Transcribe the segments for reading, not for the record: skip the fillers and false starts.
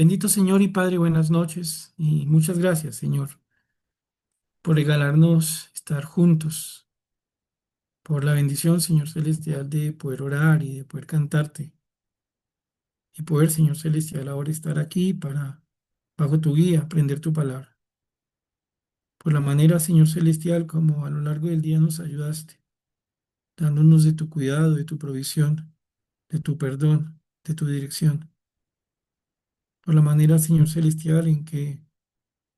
Bendito Señor y Padre, buenas noches y muchas gracias, Señor, por regalarnos estar juntos, por la bendición, Señor Celestial, de poder orar y de poder cantarte y poder, Señor Celestial, ahora estar aquí para, bajo tu guía, aprender tu palabra. Por la manera, Señor Celestial, como a lo largo del día nos ayudaste, dándonos de tu cuidado, de tu provisión, de tu perdón, de tu dirección. Por la manera, Señor Celestial, en que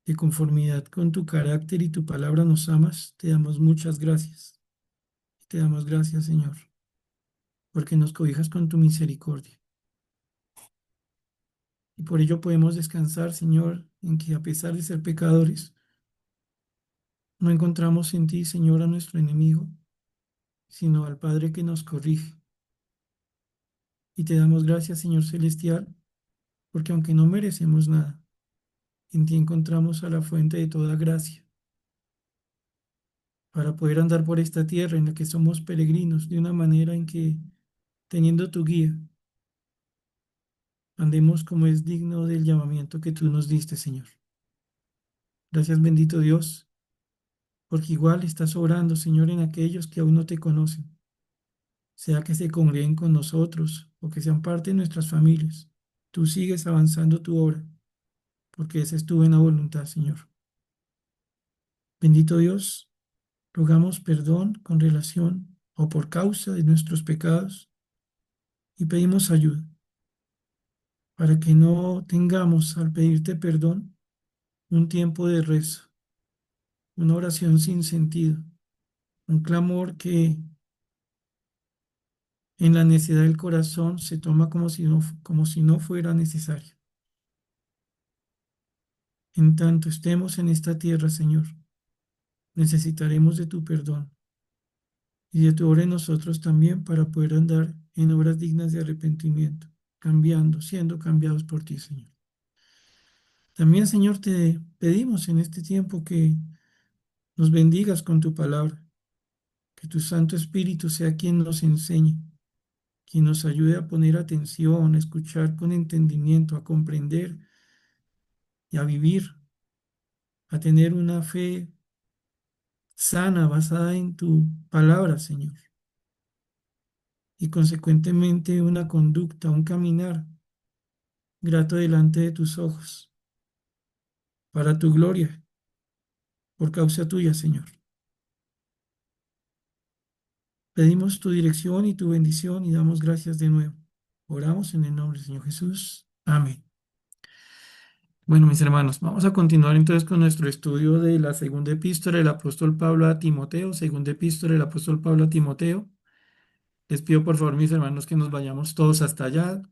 de conformidad con tu carácter y tu palabra nos amas, te damos muchas gracias. Te damos gracias, Señor, porque nos cobijas con tu misericordia. Y por ello podemos descansar, Señor, en que a pesar de ser pecadores, no encontramos en ti, Señor, a nuestro enemigo, sino al Padre que nos corrige. Y te damos gracias, Señor Celestial, porque aunque no merecemos nada, en ti encontramos a la fuente de toda gracia, para poder andar por esta tierra en la que somos peregrinos, de una manera en que, teniendo tu guía, andemos como es digno del llamamiento que tú nos diste, Señor. Gracias, bendito Dios, porque igual estás obrando, Señor, en aquellos que aún no te conocen, sea que se congreguen con nosotros o que sean parte de nuestras familias. Tú sigues avanzando tu obra, porque esa es tu buena voluntad, Señor. Bendito Dios, rogamos perdón con relación o por causa de nuestros pecados y pedimos ayuda para que no tengamos al pedirte perdón un tiempo de rezo, una oración sin sentido, un clamor que en la necedad del corazón se toma como si no fuera necesario. En tanto estemos en esta tierra, Señor, necesitaremos de tu perdón y de tu obra en nosotros también para poder andar en obras dignas de arrepentimiento, cambiando, siendo cambiados por ti, Señor. También, Señor, te pedimos en este tiempo que nos bendigas con tu palabra, que tu Santo Espíritu sea quien nos enseñe, quien nos ayude a poner atención, a escuchar con entendimiento, a comprender y a vivir, a tener una fe sana basada en tu palabra, Señor, y consecuentemente una conducta, un caminar grato delante de tus ojos, para tu gloria, por causa tuya, Señor. Pedimos tu dirección y tu bendición y damos gracias de nuevo. Oramos en el nombre del Señor Jesús. Amén. Bueno, mis hermanos, vamos a continuar entonces con nuestro estudio de la segunda epístola del apóstol Pablo a Timoteo, segunda epístola del apóstol Pablo a Timoteo. Les pido por favor, mis hermanos, que nos vayamos todos hasta allá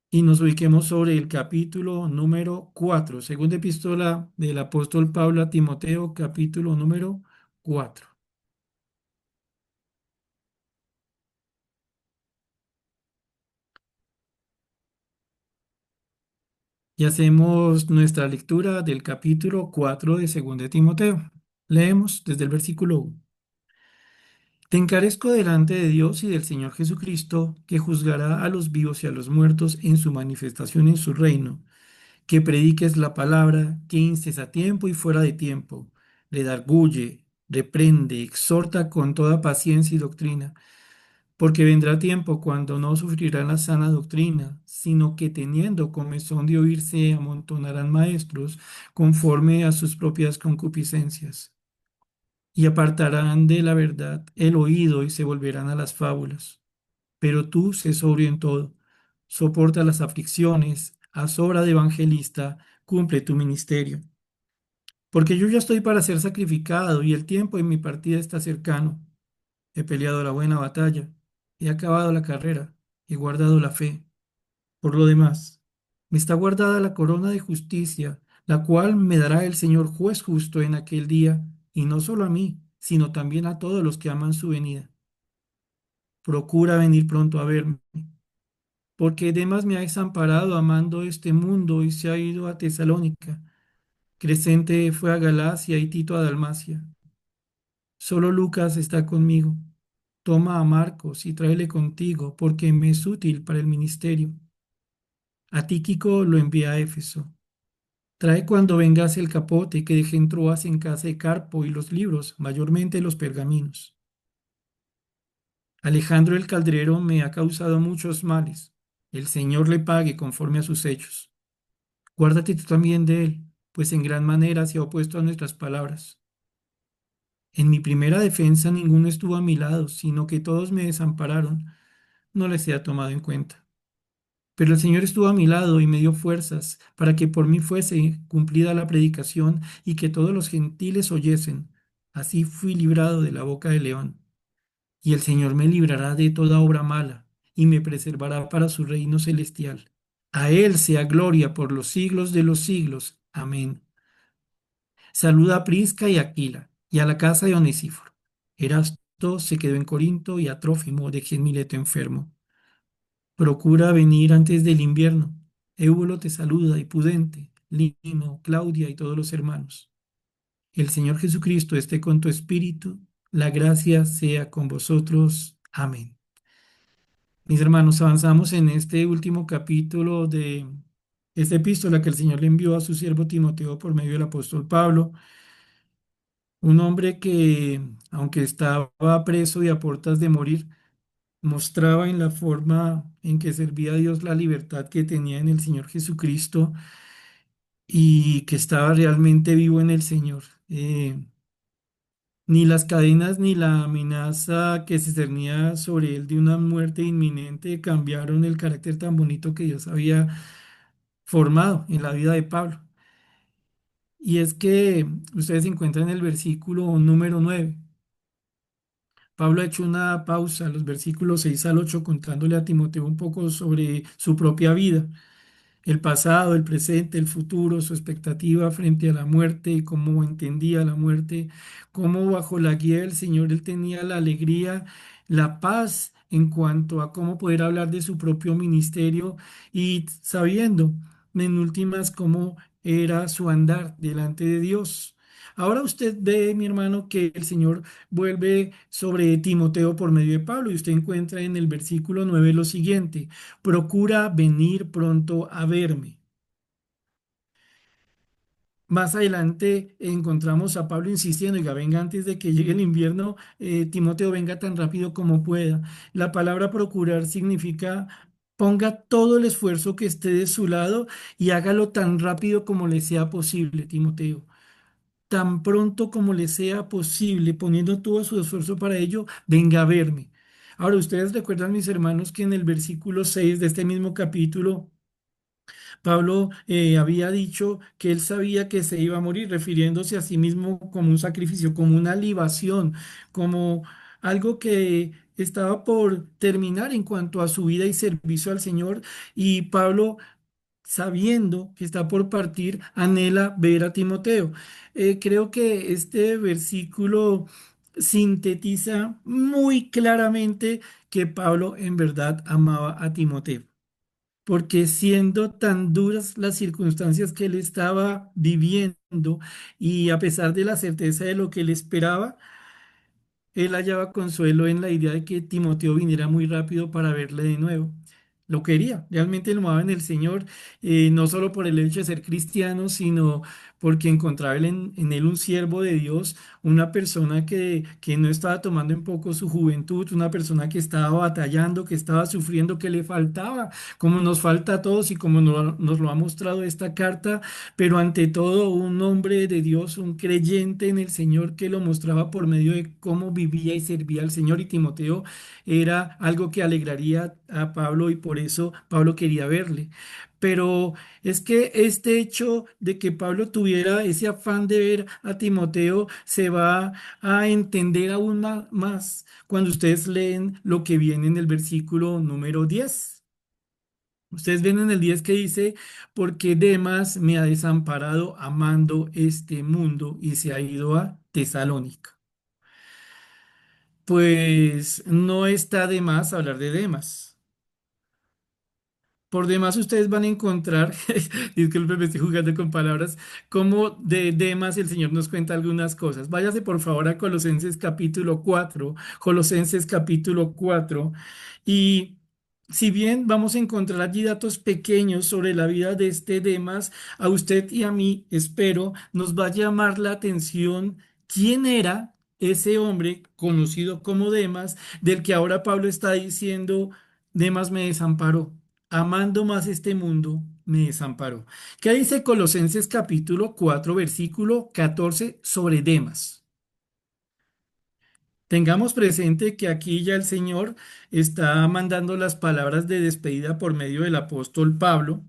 y nos ubiquemos sobre el capítulo número 4, segunda epístola del apóstol Pablo a Timoteo, capítulo número 4. Y hacemos nuestra lectura del capítulo 4 de segunda de Timoteo. Leemos desde el versículo 1. Te encarezco delante de Dios y del Señor Jesucristo, que juzgará a los vivos y a los muertos en su manifestación en su reino, que prediques la palabra, que instes a tiempo y fuera de tiempo, redarguye, reprende, exhorta con toda paciencia y doctrina, porque vendrá tiempo cuando no sufrirán la sana doctrina, sino que teniendo comezón de oírse amontonarán maestros conforme a sus propias concupiscencias, y apartarán de la verdad el oído y se volverán a las fábulas. Pero tú sé sobrio en todo, soporta las aflicciones, haz obra de evangelista, cumple tu ministerio. Porque yo ya estoy para ser sacrificado y el tiempo de mi partida está cercano. He peleado la buena batalla, he acabado la carrera, he guardado la fe. Por lo demás, me está guardada la corona de justicia, la cual me dará el Señor juez justo en aquel día, y no solo a mí, sino también a todos los que aman su venida. Procura venir pronto a verme, porque Demas me ha desamparado amando este mundo y se ha ido a Tesalónica. Crescente fue a Galacia y Tito a Dalmacia. Solo Lucas está conmigo. Toma a Marcos y tráele contigo, porque me es útil para el ministerio. A Tíquico lo envía a Éfeso. Trae cuando vengas el capote que dejé en Troas en casa de Carpo y los libros, mayormente los pergaminos. Alejandro el Caldrero me ha causado muchos males. El Señor le pague conforme a sus hechos. Guárdate tú también de él, pues en gran manera se ha opuesto a nuestras palabras. En mi primera defensa ninguno estuvo a mi lado, sino que todos me desampararon. No les he tomado en cuenta. Pero el Señor estuvo a mi lado y me dio fuerzas para que por mí fuese cumplida la predicación y que todos los gentiles oyesen. Así fui librado de la boca del león. Y el Señor me librará de toda obra mala y me preservará para su reino celestial. A Él sea gloria por los siglos de los siglos. Amén. Saluda a Prisca y Aquila y a la casa de Onesíforo. Erasto se quedó en Corinto y a Trófimo dejé en Mileto enfermo. Procura venir antes del invierno. Éubulo te saluda y Pudente, Lino, Claudia y todos los hermanos. El Señor Jesucristo esté con tu espíritu. La gracia sea con vosotros. Amén. Mis hermanos, avanzamos en este último capítulo de esta epístola que el Señor le envió a su siervo Timoteo por medio del apóstol Pablo, un hombre que, aunque estaba preso y a puertas de morir, mostraba en la forma en que servía a Dios la libertad que tenía en el Señor Jesucristo y que estaba realmente vivo en el Señor. Ni las cadenas ni la amenaza que se cernía sobre él de una muerte inminente cambiaron el carácter tan bonito que Dios había formado en la vida de Pablo. Y es que ustedes encuentran en el versículo número 9. Pablo ha hecho una pausa en los versículos 6 al 8 contándole a Timoteo un poco sobre su propia vida, el pasado, el presente, el futuro, su expectativa frente a la muerte y cómo entendía la muerte, cómo bajo la guía del Señor él tenía la alegría, la paz en cuanto a cómo poder hablar de su propio ministerio y sabiendo en últimas cómo era su andar delante de Dios. Ahora usted ve, mi hermano, que el Señor vuelve sobre Timoteo por medio de Pablo y usted encuentra en el versículo 9 lo siguiente: procura venir pronto a verme. Más adelante encontramos a Pablo insistiendo, oiga, venga antes de que llegue el invierno, Timoteo, venga tan rápido como pueda. La palabra procurar significa ponga todo el esfuerzo que esté de su lado y hágalo tan rápido como le sea posible, Timoteo. Tan pronto como le sea posible, poniendo todo su esfuerzo para ello, venga a verme. Ahora, ustedes recuerdan, mis hermanos, que en el versículo 6 de este mismo capítulo, Pablo había dicho que él sabía que se iba a morir, refiriéndose a sí mismo como un sacrificio, como una libación, como algo que estaba por terminar en cuanto a su vida y servicio al Señor. Y Pablo, sabiendo que está por partir, anhela ver a Timoteo. Creo que este versículo sintetiza muy claramente que Pablo en verdad amaba a Timoteo, porque siendo tan duras las circunstancias que él estaba viviendo y a pesar de la certeza de lo que él esperaba, él hallaba consuelo en la idea de que Timoteo viniera muy rápido para verle de nuevo. Lo quería, realmente lo amaba en el Señor, no solo por el hecho de ser cristiano, sino porque encontraba en él un siervo de Dios, una persona que no estaba tomando en poco su juventud, una persona que estaba batallando, que estaba sufriendo, que le faltaba, como nos falta a todos y como nos lo ha mostrado esta carta, pero ante todo un hombre de Dios, un creyente en el Señor que lo mostraba por medio de cómo vivía y servía al Señor. Y Timoteo era algo que alegraría a Pablo y por eso Pablo quería verle. Pero es que este hecho de que Pablo tuviera ese afán de ver a Timoteo se va a entender aún más cuando ustedes leen lo que viene en el versículo número 10. Ustedes ven en el 10 que dice, porque Demas me ha desamparado amando este mundo y se ha ido a Tesalónica. Pues no está de más hablar de Demas. Por demás, ustedes van a encontrar, disculpe, me estoy jugando con palabras, como de Demas el Señor nos cuenta algunas cosas. Váyase por favor a Colosenses capítulo 4, Colosenses capítulo 4, y Si bien vamos a encontrar allí datos pequeños sobre la vida de este Demas, a usted y a mí, espero, nos va a llamar la atención quién era ese hombre conocido como Demas, del que ahora Pablo está diciendo, Demas me desamparó, amando más este mundo, me desamparó. ¿Qué dice Colosenses capítulo 4 versículo 14 sobre Demas? Tengamos presente que aquí ya el Señor está mandando las palabras de despedida por medio del apóstol Pablo.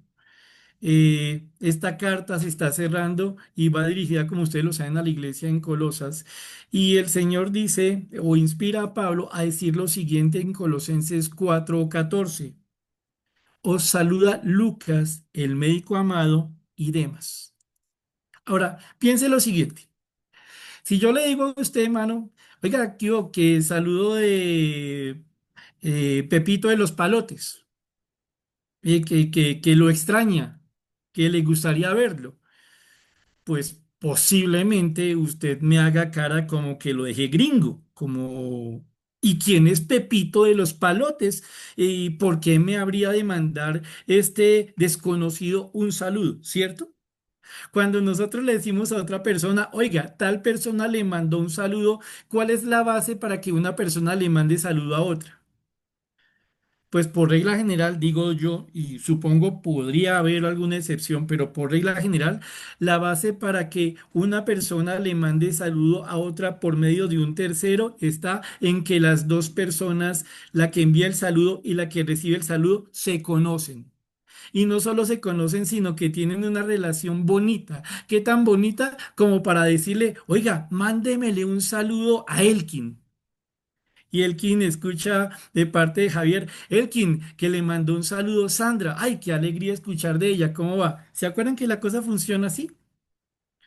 Esta carta se está cerrando y va dirigida, como ustedes lo saben, a la iglesia en Colosas. Y el Señor dice o inspira a Pablo a decir lo siguiente en Colosenses 4:14. Os saluda Lucas, el médico amado, y demás. Ahora, piense lo siguiente. Si yo le digo a usted, hermano, oiga, que saludo de Pepito de los Palotes, que lo extraña, que le gustaría verlo, pues posiblemente usted me haga cara como que lo deje gringo, como... ¿Y quién es Pepito de los Palotes? ¿Y por qué me habría de mandar este desconocido un saludo, cierto? Cuando nosotros le decimos a otra persona, oiga, tal persona le mandó un saludo, ¿cuál es la base para que una persona le mande saludo a otra? Pues por regla general, digo yo, y supongo podría haber alguna excepción, pero por regla general, la base para que una persona le mande saludo a otra por medio de un tercero está en que las dos personas, la que envía el saludo y la que recibe el saludo, se conocen. Y no solo se conocen, sino que tienen una relación bonita. ¿Qué tan bonita como para decirle, oiga, mándemele un saludo a Elkin? Y Elkin escucha de parte de Javier, Elkin, que le mandó un saludo Sandra. Ay, qué alegría escuchar de ella. ¿Cómo va? ¿Se acuerdan que la cosa funciona así?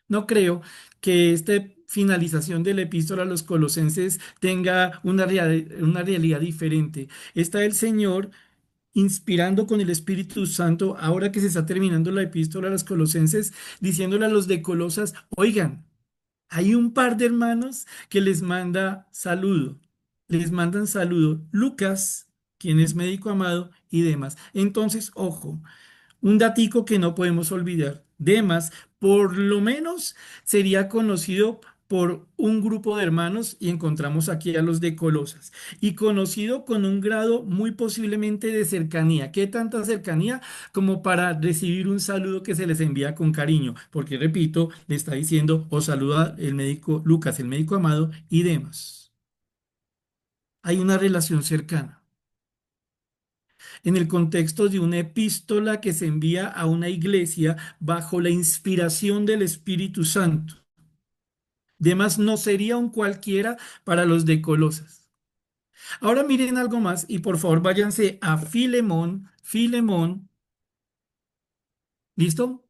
No creo que esta finalización de la epístola a los colosenses tenga una realidad diferente. Está el Señor inspirando con el Espíritu Santo, ahora que se está terminando la epístola a los colosenses, diciéndole a los de Colosas, oigan, hay un par de hermanos que les manda saludo, les mandan saludo, Lucas, quien es médico amado, y demás. Entonces, ojo. Un datico que no podemos olvidar. Demas, por lo menos, sería conocido por un grupo de hermanos y encontramos aquí a los de Colosas y conocido con un grado muy posiblemente de cercanía. ¿Qué tanta cercanía como para recibir un saludo que se les envía con cariño? Porque repito, le está diciendo, os saluda el médico Lucas, el médico amado y demás. Hay una relación cercana en el contexto de una epístola que se envía a una iglesia bajo la inspiración del Espíritu Santo. Demás no sería un cualquiera para los de Colosas. Ahora miren algo más y por favor váyanse a Filemón. Filemón, ¿listo?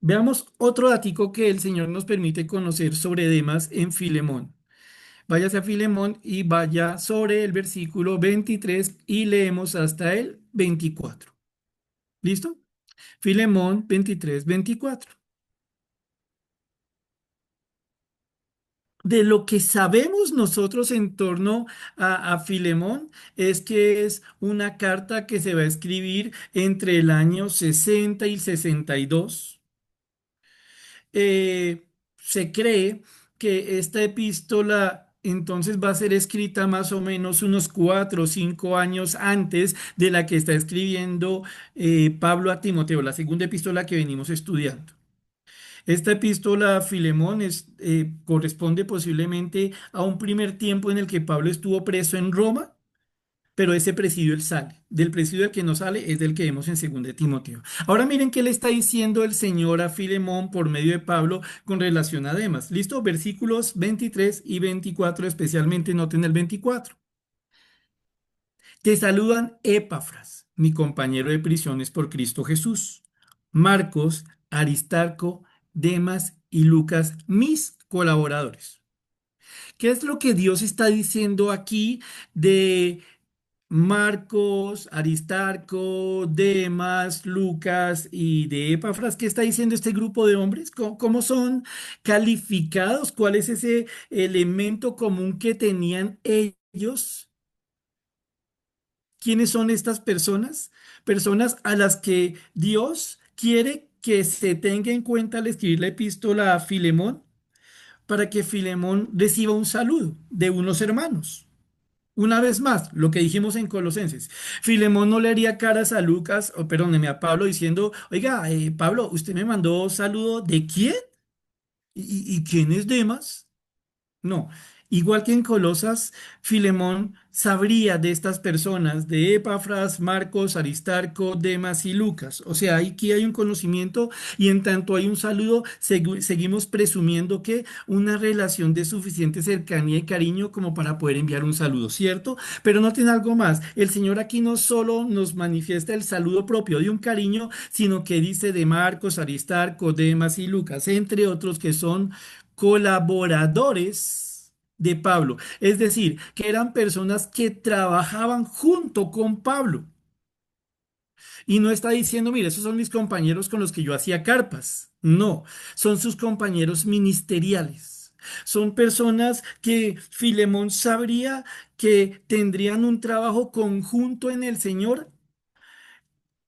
Veamos otro datico que el Señor nos permite conocer sobre Demas en Filemón. Váyase a Filemón y vaya sobre el versículo 23 y leemos hasta el 24. ¿Listo? Filemón 23-24. De lo que sabemos nosotros en torno a Filemón es que es una carta que se va a escribir entre el año 60 y 62. Se cree que esta epístola entonces va a ser escrita más o menos unos 4 o 5 años antes de la que está escribiendo Pablo a Timoteo, la segunda epístola que venimos estudiando. Esta epístola a Filemón corresponde posiblemente a un primer tiempo en el que Pablo estuvo preso en Roma, pero ese presidio él sale. Del presidio del que no sale es del que vemos en 2 de Timoteo. Ahora miren qué le está diciendo el Señor a Filemón por medio de Pablo con relación a Demas. ¿Listo? Versículos 23 y 24, especialmente noten el 24. Te saludan Epafras, mi compañero de prisiones por Cristo Jesús, Marcos, Aristarco, Demas y Lucas, mis colaboradores. ¿Qué es lo que Dios está diciendo aquí de Marcos, Aristarco, Demas, Lucas y de Epafras? ¿Qué está diciendo este grupo de hombres? ¿Cómo son calificados? ¿Cuál es ese elemento común que tenían ellos? ¿Quiénes son estas personas? Personas a las que Dios quiere que se tenga en cuenta al escribir la epístola a Filemón para que Filemón reciba un saludo de unos hermanos. Una vez más, lo que dijimos en Colosenses, Filemón no le haría caras a Lucas, o perdóneme, a Pablo diciendo, oiga, Pablo, usted me mandó saludo de quién y quién es Demas. No, igual que en Colosas, Filemón sabría de estas personas, de Epafras, Marcos, Aristarco, Demas y Lucas. O sea, aquí hay un conocimiento y en tanto hay un saludo, seguimos presumiendo que una relación de suficiente cercanía y cariño como para poder enviar un saludo, ¿cierto? Pero no tiene algo más. El Señor aquí no solo nos manifiesta el saludo propio de un cariño, sino que dice de Marcos, Aristarco, Demas y Lucas, entre otros que son colaboradores de Pablo, es decir, que eran personas que trabajaban junto con Pablo. Y no está diciendo, mire, esos son mis compañeros con los que yo hacía carpas. No, son sus compañeros ministeriales. Son personas que Filemón sabría que tendrían un trabajo conjunto en el Señor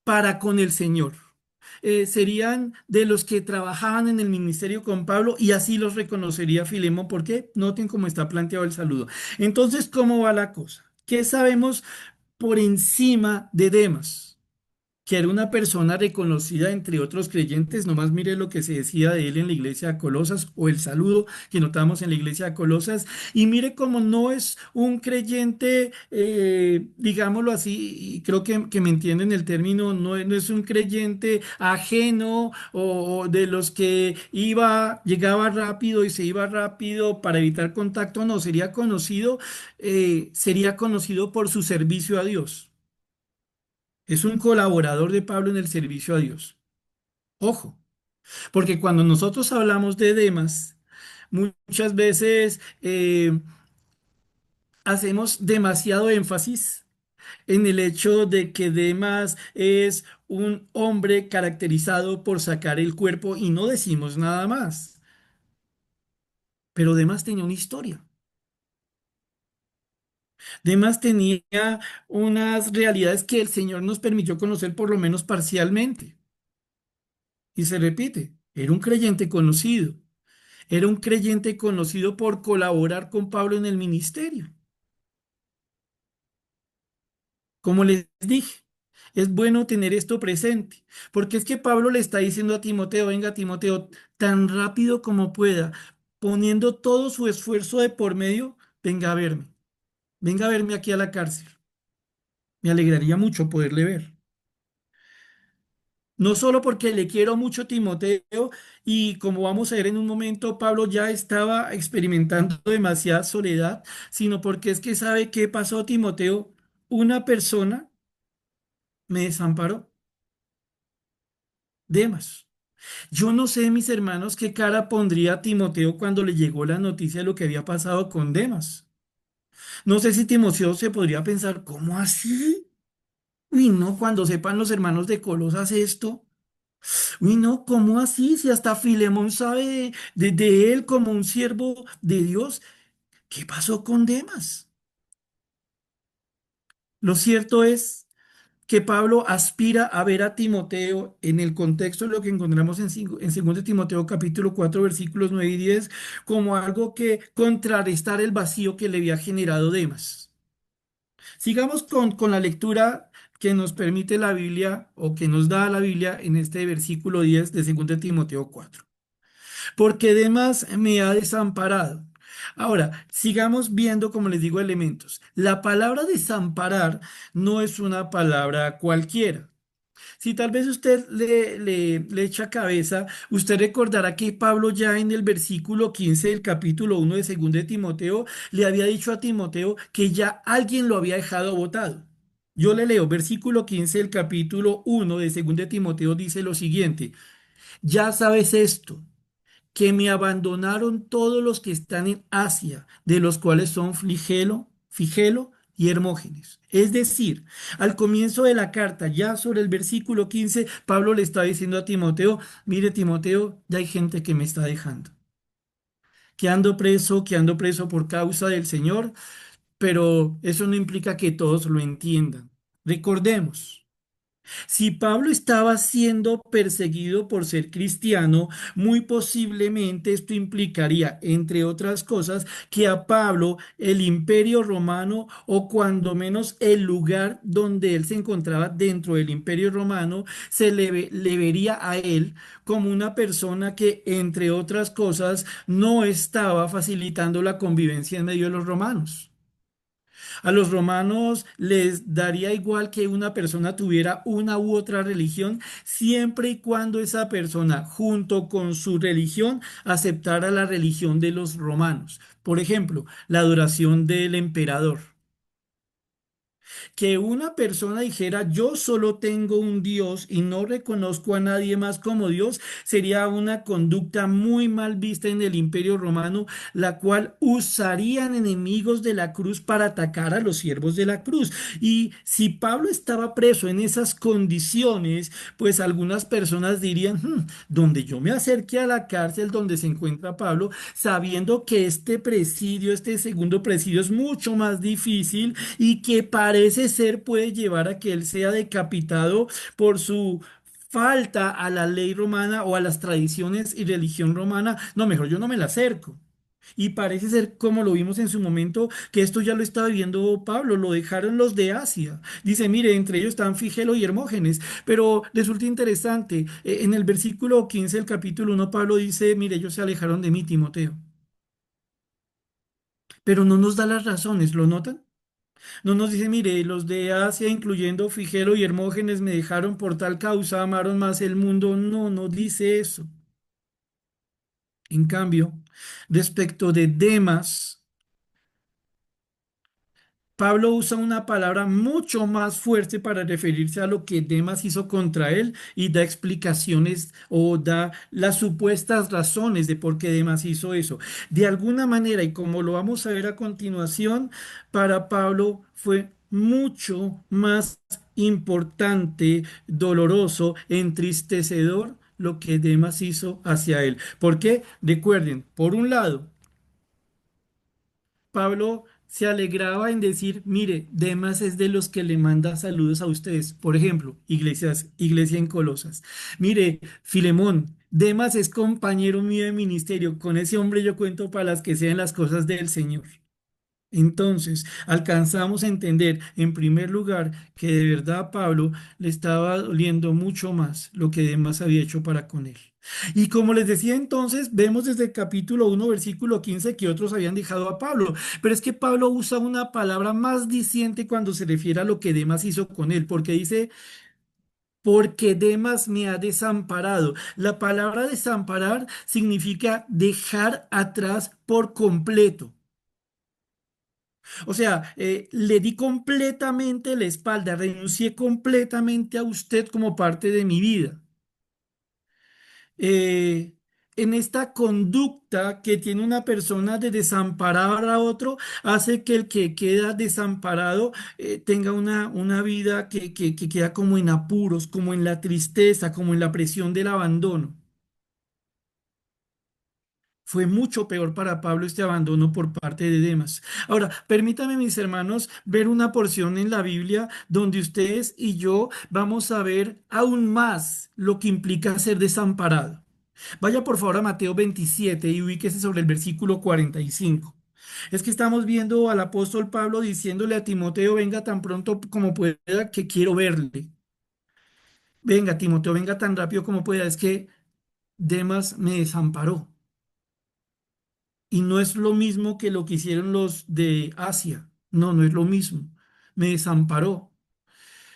para con el Señor. Serían de los que trabajaban en el ministerio con Pablo y así los reconocería Filemón. ¿Por qué? Noten cómo está planteado el saludo. Entonces, ¿cómo va la cosa? ¿Qué sabemos por encima de Demas? Que era una persona reconocida entre otros creyentes, nomás mire lo que se decía de él en la iglesia de Colosas o el saludo que notamos en la iglesia de Colosas, y mire cómo no es un creyente, digámoslo así, y creo que me entienden el término, no es un creyente ajeno o de los que llegaba rápido y se iba rápido para evitar contacto, no, sería conocido por su servicio a Dios. Es un colaborador de Pablo en el servicio a Dios. Ojo, porque cuando nosotros hablamos de Demas, muchas veces hacemos demasiado énfasis en el hecho de que Demas es un hombre caracterizado por sacar el cuerpo y no decimos nada más. Pero Demas tenía una historia. Demas tenía unas realidades que el Señor nos permitió conocer por lo menos parcialmente. Y se repite, era un creyente conocido. Era un creyente conocido por colaborar con Pablo en el ministerio. Como les dije, es bueno tener esto presente, porque es que Pablo le está diciendo a Timoteo, venga Timoteo, tan rápido como pueda, poniendo todo su esfuerzo de por medio, venga a verme aquí a la cárcel. Me alegraría mucho poderle ver. No solo porque le quiero mucho a Timoteo y como vamos a ver en un momento, Pablo ya estaba experimentando demasiada soledad, sino porque es que sabe qué pasó, Timoteo. Una persona me desamparó, Demas. Yo no sé, mis hermanos, qué cara pondría Timoteo cuando le llegó la noticia de lo que había pasado con Demas. No sé si Timoteo se podría pensar, ¿cómo así? Uy, no, cuando sepan los hermanos de Colosas esto. Uy, no, ¿cómo así? Si hasta Filemón sabe de él como un siervo de Dios, ¿qué pasó con Demas? Lo cierto es que Pablo aspira a ver a Timoteo en el contexto de lo que encontramos en 2 Timoteo capítulo 4 versículos 9 y 10 como algo que contrarrestar el vacío que le había generado Demas. Sigamos con la lectura que nos permite la Biblia o que nos da la Biblia en este versículo 10 de 2 Timoteo 4. Porque Demas me ha desamparado. Ahora, sigamos viendo, como les digo, elementos. La palabra desamparar no es una palabra cualquiera. Si tal vez usted le echa cabeza, usted recordará que Pablo ya en el versículo 15 del capítulo 1 de 2 de Timoteo le había dicho a Timoteo que ya alguien lo había dejado botado. Yo le leo, versículo 15 del capítulo 1 de 2 de Timoteo dice lo siguiente, ya sabes esto que me abandonaron todos los que están en Asia, de los cuales son Figelo y Hermógenes. Es decir, al comienzo de la carta, ya sobre el versículo 15, Pablo le está diciendo a Timoteo, mire Timoteo, ya hay gente que me está dejando, que ando preso por causa del Señor, pero eso no implica que todos lo entiendan. Recordemos. Si Pablo estaba siendo perseguido por ser cristiano, muy posiblemente esto implicaría, entre otras cosas, que a Pablo el imperio romano o cuando menos el lugar donde él se encontraba dentro del imperio romano, le vería a él como una persona que, entre otras cosas, no estaba facilitando la convivencia en medio de los romanos. A los romanos les daría igual que una persona tuviera una u otra religión, siempre y cuando esa persona, junto con su religión, aceptara la religión de los romanos. Por ejemplo, la adoración del emperador. Que una persona dijera, yo solo tengo un Dios y no reconozco a nadie más como Dios, sería una conducta muy mal vista en el Imperio Romano, la cual usarían enemigos de la cruz para atacar a los siervos de la cruz. Y si Pablo estaba preso en esas condiciones, pues algunas personas dirían, donde yo me acerque a la cárcel donde se encuentra Pablo, sabiendo que este presidio, este segundo presidio es mucho más difícil y que parece ser puede llevar a que él sea decapitado por su falta a la ley romana o a las tradiciones y religión romana, no, mejor yo no me la acerco. Y parece ser, como lo vimos en su momento, que esto ya lo estaba viendo Pablo, lo dejaron los de Asia. Dice, mire, entre ellos están Figelo y Hermógenes, pero resulta interesante, en el versículo 15 del capítulo 1, Pablo dice, mire, ellos se alejaron de mí, Timoteo, pero no nos da las razones, ¿lo notan? No nos dice, mire, los de Asia, incluyendo Figelo y Hermógenes, me dejaron por tal causa, amaron más el mundo. No, no dice eso. En cambio, respecto de Demas, Pablo usa una palabra mucho más fuerte para referirse a lo que Demas hizo contra él y da explicaciones o da las supuestas razones de por qué Demas hizo eso. De alguna manera, y como lo vamos a ver a continuación, para Pablo fue mucho más importante, doloroso, entristecedor lo que Demas hizo hacia él. ¿Por qué? Recuerden, por un lado, Pablo se alegraba en decir, mire, Demas es de los que le manda saludos a ustedes. Por ejemplo, iglesia en Colosas. Mire, Filemón, Demas es compañero mío de ministerio. Con ese hombre yo cuento para las que sean las cosas del Señor. Entonces, alcanzamos a entender, en primer lugar, que de verdad a Pablo le estaba doliendo mucho más lo que Demas había hecho para con él. Y como les decía entonces, vemos desde el capítulo 1, versículo 15, que otros habían dejado a Pablo. Pero es que Pablo usa una palabra más diciente cuando se refiere a lo que Demas hizo con él, porque dice, porque Demas me ha desamparado. La palabra desamparar significa dejar atrás por completo. O sea, le di completamente la espalda, renuncié completamente a usted como parte de mi vida. Eh, en esta conducta que tiene una persona de desamparar a otro, hace que el que queda desamparado tenga una vida que queda como en apuros, como en la tristeza, como en la presión del abandono. Fue mucho peor para Pablo este abandono por parte de Demas. Ahora, permítame, mis hermanos, ver una porción en la Biblia donde ustedes y yo vamos a ver aún más lo que implica ser desamparado. Vaya por favor a Mateo 27 y ubíquese sobre el versículo 45. Es que estamos viendo al apóstol Pablo diciéndole a Timoteo, venga tan pronto como pueda, que quiero verle. Venga, Timoteo, venga tan rápido como pueda. Es que Demas me desamparó. Y no es lo mismo que lo que hicieron los de Asia. No, no es lo mismo. Me desamparó.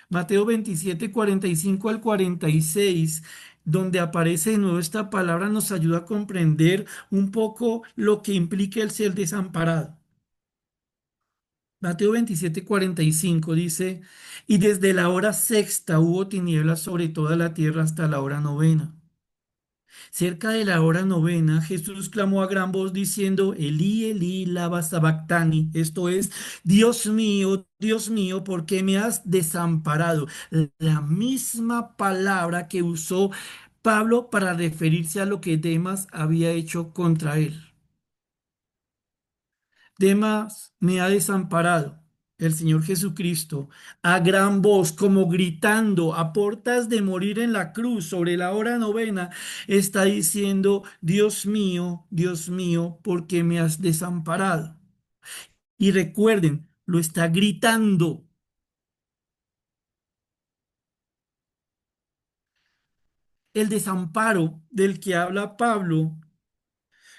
Mateo 27 45 al 46, donde aparece de nuevo esta palabra, nos ayuda a comprender un poco lo que implica el ser desamparado. Mateo 27 45 dice, y desde la hora sexta hubo tinieblas sobre toda la tierra hasta la hora novena. Cerca de la hora novena, Jesús clamó a gran voz diciendo, Elí, Elí, lama sabactani, esto es, Dios mío, ¿por qué me has desamparado? La misma palabra que usó Pablo para referirse a lo que Demas había hecho contra él. Demas me ha desamparado. el Señor Jesucristo, a gran voz, como gritando a portas de morir en la cruz sobre la hora novena, está diciendo, Dios mío, ¿por qué me has desamparado? Y recuerden, lo está gritando. El desamparo del que habla Pablo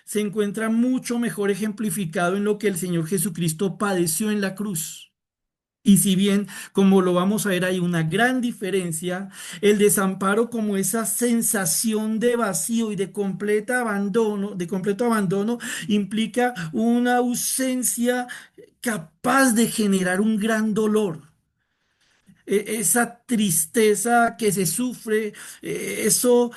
se encuentra mucho mejor ejemplificado en lo que el Señor Jesucristo padeció en la cruz. Y si bien, como lo vamos a ver, hay una gran diferencia, el desamparo como esa sensación de vacío y de completo abandono, implica una ausencia capaz de generar un gran dolor. Esa tristeza que se sufre, eso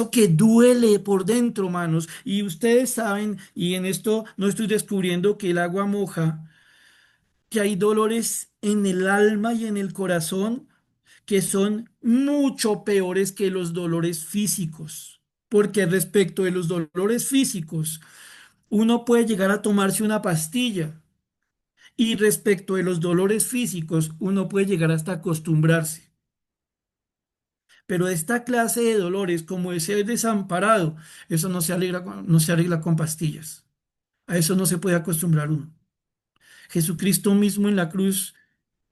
que duele por dentro, manos. Y ustedes saben, y en esto no estoy descubriendo que el agua moja, que hay dolores en el alma y en el corazón que son mucho peores que los dolores físicos. Porque respecto de los dolores físicos, uno puede llegar a tomarse una pastilla. Y respecto de los dolores físicos, uno puede llegar hasta acostumbrarse. Pero esta clase de dolores, como ese desamparado, eso no se arregla con pastillas. A eso no se puede acostumbrar uno. Jesucristo mismo en la cruz,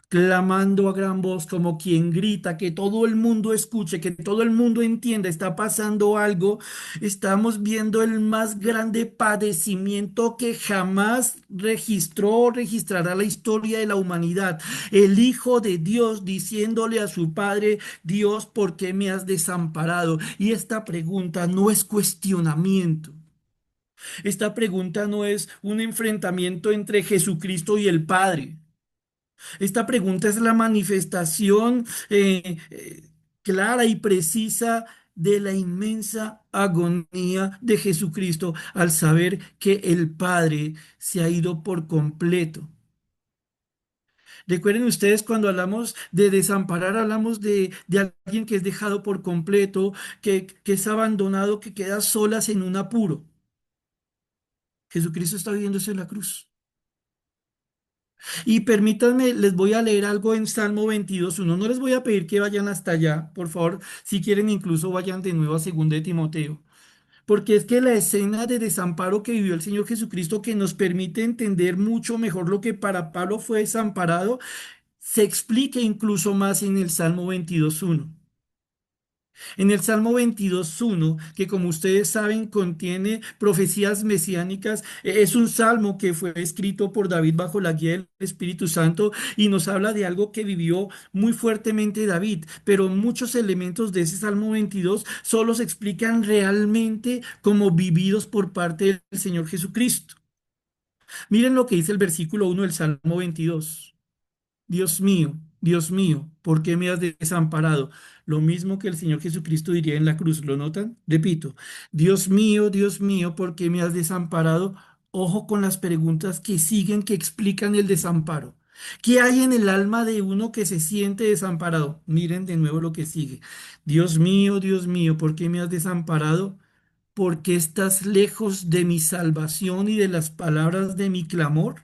clamando a gran voz como quien grita, que todo el mundo escuche, que todo el mundo entienda, está pasando algo. Estamos viendo el más grande padecimiento que jamás registró o registrará la historia de la humanidad. El Hijo de Dios diciéndole a su Padre, Dios, ¿por qué me has desamparado? Y esta pregunta no es cuestionamiento. Esta pregunta no es un enfrentamiento entre Jesucristo y el Padre. Esta pregunta es la manifestación clara y precisa de la inmensa agonía de Jesucristo al saber que el Padre se ha ido por completo. Recuerden ustedes cuando hablamos de desamparar, hablamos de alguien que es dejado por completo, que es abandonado, que queda solas en un apuro. Jesucristo está viviendo eso en la cruz. Y permítanme, les voy a leer algo en Salmo 22:1. No les voy a pedir que vayan hasta allá, por favor. Si quieren, incluso vayan de nuevo a 2 de Timoteo. Porque es que la escena de desamparo que vivió el Señor Jesucristo, que nos permite entender mucho mejor lo que para Pablo fue desamparado, se explica incluso más en el Salmo 22:1. En el Salmo 22:1, que como ustedes saben contiene profecías mesiánicas, es un salmo que fue escrito por David bajo la guía del Espíritu Santo y nos habla de algo que vivió muy fuertemente David, pero muchos elementos de ese Salmo 22 solo se explican realmente como vividos por parte del Señor Jesucristo. Miren lo que dice el versículo 1 del Salmo 22. Dios mío, ¿por qué me has desamparado? Lo mismo que el Señor Jesucristo diría en la cruz, ¿lo notan? Repito, Dios mío, ¿por qué me has desamparado? Ojo con las preguntas que siguen que explican el desamparo. ¿Qué hay en el alma de uno que se siente desamparado? Miren de nuevo lo que sigue. Dios mío, ¿por qué me has desamparado? ¿Por qué estás lejos de mi salvación y de las palabras de mi clamor?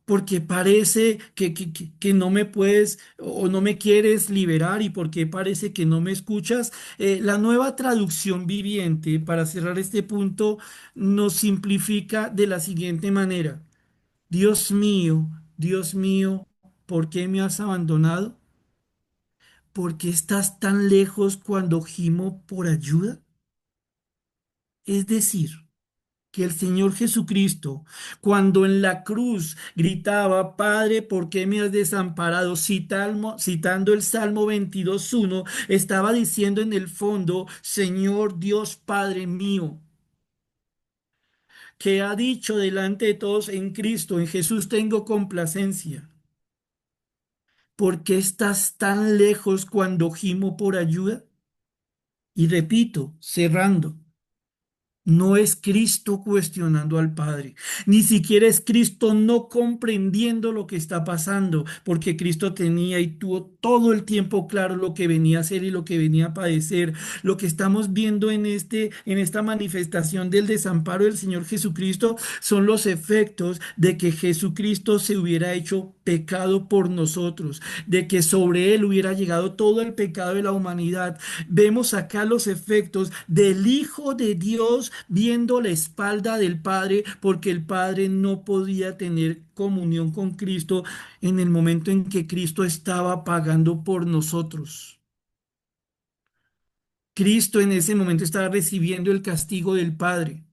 Porque parece que no me puedes o no me quieres liberar y porque parece que no me escuchas. La nueva traducción viviente, para cerrar este punto, nos simplifica de la siguiente manera. Dios mío, ¿por qué me has abandonado? ¿Por qué estás tan lejos cuando gimo por ayuda? Es decir, que el Señor Jesucristo, cuando en la cruz gritaba, Padre, ¿por qué me has desamparado? Citando el Salmo 22:1, estaba diciendo en el fondo, Señor Dios Padre mío, que ha dicho delante de todos en Cristo, en Jesús tengo complacencia. ¿Por qué estás tan lejos cuando gimo por ayuda? Y repito, cerrando. No es Cristo cuestionando al Padre, ni siquiera es Cristo no comprendiendo lo que está pasando, porque Cristo tenía y tuvo todo el tiempo claro lo que venía a hacer y lo que venía a padecer. Lo que estamos viendo en esta manifestación del desamparo del Señor Jesucristo son los efectos de que Jesucristo se hubiera hecho pecado por nosotros, de que sobre él hubiera llegado todo el pecado de la humanidad. Vemos acá los efectos del Hijo de Dios viendo la espalda del Padre, porque el Padre no podía tener comunión con Cristo en el momento en que Cristo estaba pagando por nosotros. Cristo en ese momento estaba recibiendo el castigo del Padre.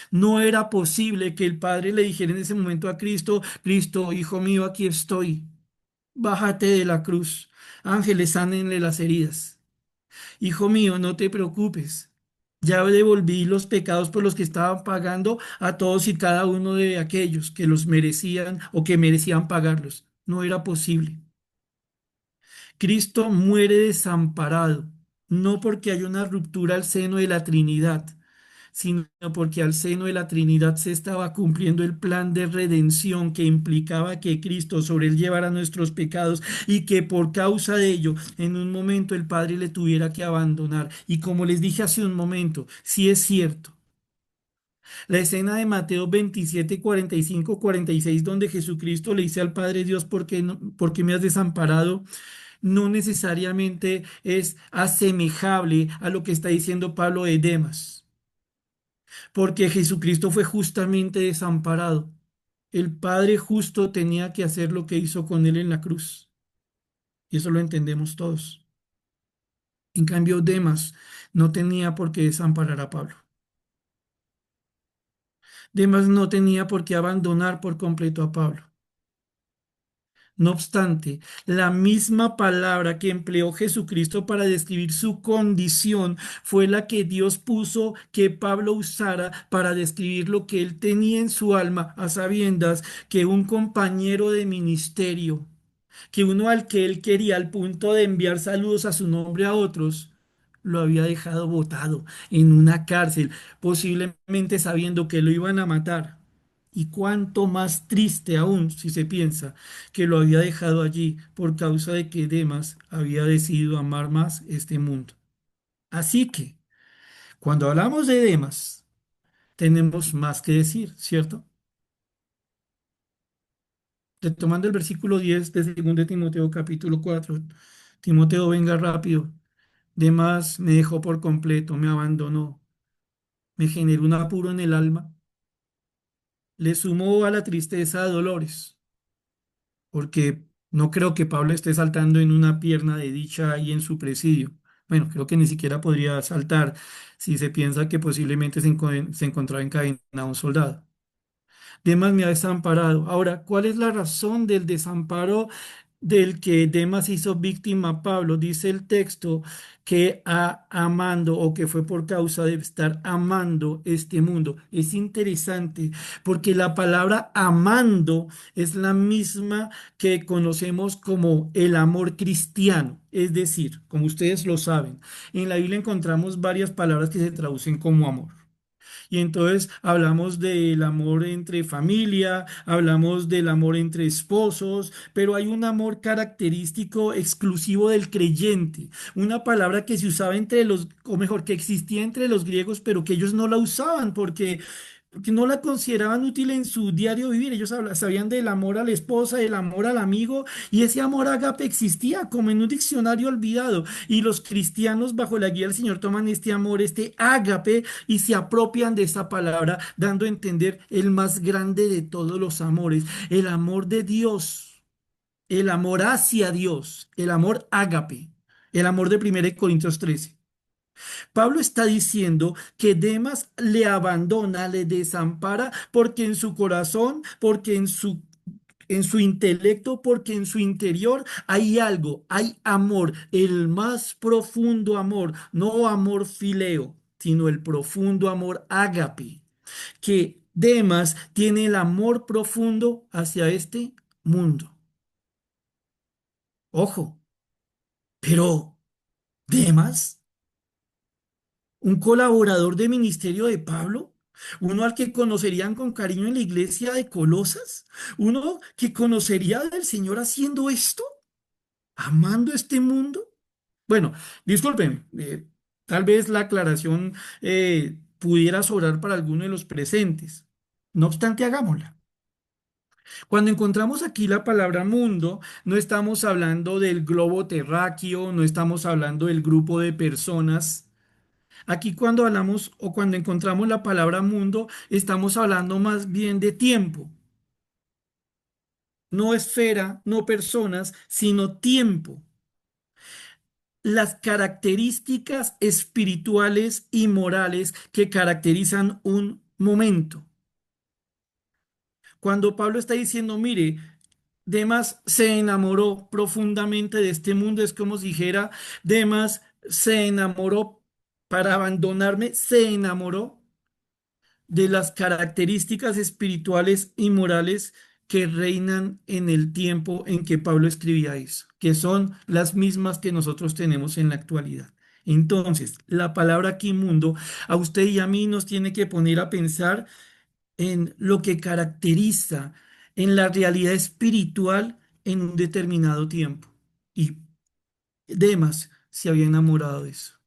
No era posible que el Padre le dijera en ese momento a Cristo: Cristo, hijo mío, aquí estoy. Bájate de la cruz. Ángeles, sánenle las heridas. Hijo mío, no te preocupes. Ya devolví los pecados por los que estaban pagando a todos y cada uno de aquellos que los merecían o que merecían pagarlos. No era posible. Cristo muere desamparado, no porque hay una ruptura al seno de la Trinidad, sino porque al seno de la Trinidad se estaba cumpliendo el plan de redención que implicaba que Cristo sobre él llevara nuestros pecados y que por causa de ello en un momento el Padre le tuviera que abandonar. Y como les dije hace un momento, sí es cierto. La escena de Mateo 27, 45, 46, donde Jesucristo le dice al Padre: Dios, ¿por qué me has desamparado? No necesariamente es asemejable a lo que está diciendo Pablo de Demas, porque Jesucristo fue justamente desamparado. El Padre justo tenía que hacer lo que hizo con él en la cruz, y eso lo entendemos todos. En cambio, Demas no tenía por qué desamparar a Pablo. Demas no tenía por qué abandonar por completo a Pablo. No obstante, la misma palabra que empleó Jesucristo para describir su condición fue la que Dios puso que Pablo usara para describir lo que él tenía en su alma, a sabiendas que un compañero de ministerio, que uno al que él quería al punto de enviar saludos a su nombre a otros, lo había dejado botado en una cárcel, posiblemente sabiendo que lo iban a matar. Y cuánto más triste aún si se piensa que lo había dejado allí por causa de que Demas había decidido amar más este mundo. Así que, cuando hablamos de Demas, tenemos más que decir, ¿cierto? Retomando el versículo 10 de 2 de Timoteo capítulo 4. Timoteo, venga rápido. Demas me dejó por completo, me abandonó, me generó un apuro en el alma, le sumó a la tristeza de dolores, porque no creo que Pablo esté saltando en una pierna de dicha ahí en su presidio. Bueno, creo que ni siquiera podría saltar si se piensa que posiblemente se encontraba encadenado un soldado. Demas me ha desamparado. Ahora, ¿cuál es la razón del desamparo del que Demas hizo víctima a Pablo? Dice el texto que amando o que fue por causa de estar amando este mundo. Es interesante porque la palabra amando es la misma que conocemos como el amor cristiano. Es decir, como ustedes lo saben, en la Biblia encontramos varias palabras que se traducen como amor. Y entonces hablamos del amor entre familia, hablamos del amor entre esposos, pero hay un amor característico exclusivo del creyente, una palabra que se usaba entre los, o mejor, que existía entre los griegos, pero que ellos no la usaban porque no la consideraban útil en su diario vivir. Ellos sabían del amor a la esposa, del amor al amigo, y ese amor ágape existía como en un diccionario olvidado. Y los cristianos, bajo la guía del Señor, toman este amor, este ágape, y se apropian de esa palabra, dando a entender el más grande de todos los amores, el amor de Dios, el amor hacia Dios, el amor ágape, el amor de 1 Corintios 13. Pablo está diciendo que Demas le abandona, le desampara, porque en su corazón, porque en su intelecto, porque en su interior hay algo, hay amor, el más profundo amor, no amor fileo, sino el profundo amor ágape, que Demas tiene el amor profundo hacia este mundo. Ojo, pero Demas un colaborador de ministerio de Pablo, uno al que conocerían con cariño en la iglesia de Colosas, uno que conocería del Señor haciendo esto, amando este mundo. Bueno, disculpen, tal vez la aclaración pudiera sobrar para alguno de los presentes. No obstante, hagámosla. Cuando encontramos aquí la palabra mundo, no estamos hablando del globo terráqueo, no estamos hablando del grupo de personas. Aquí cuando hablamos o cuando encontramos la palabra mundo, estamos hablando más bien de tiempo, no esfera, no personas, sino tiempo. Las características espirituales y morales que caracterizan un momento. Cuando Pablo está diciendo, mire, Demas se enamoró profundamente de este mundo, es como si dijera, Demas se enamoró para abandonarme, se enamoró de las características espirituales y morales que reinan en el tiempo en que Pablo escribía eso, que son las mismas que nosotros tenemos en la actualidad. Entonces, la palabra aquí mundo a usted y a mí nos tiene que poner a pensar en lo que caracteriza en la realidad espiritual en un determinado tiempo. Y Demas se había enamorado de eso.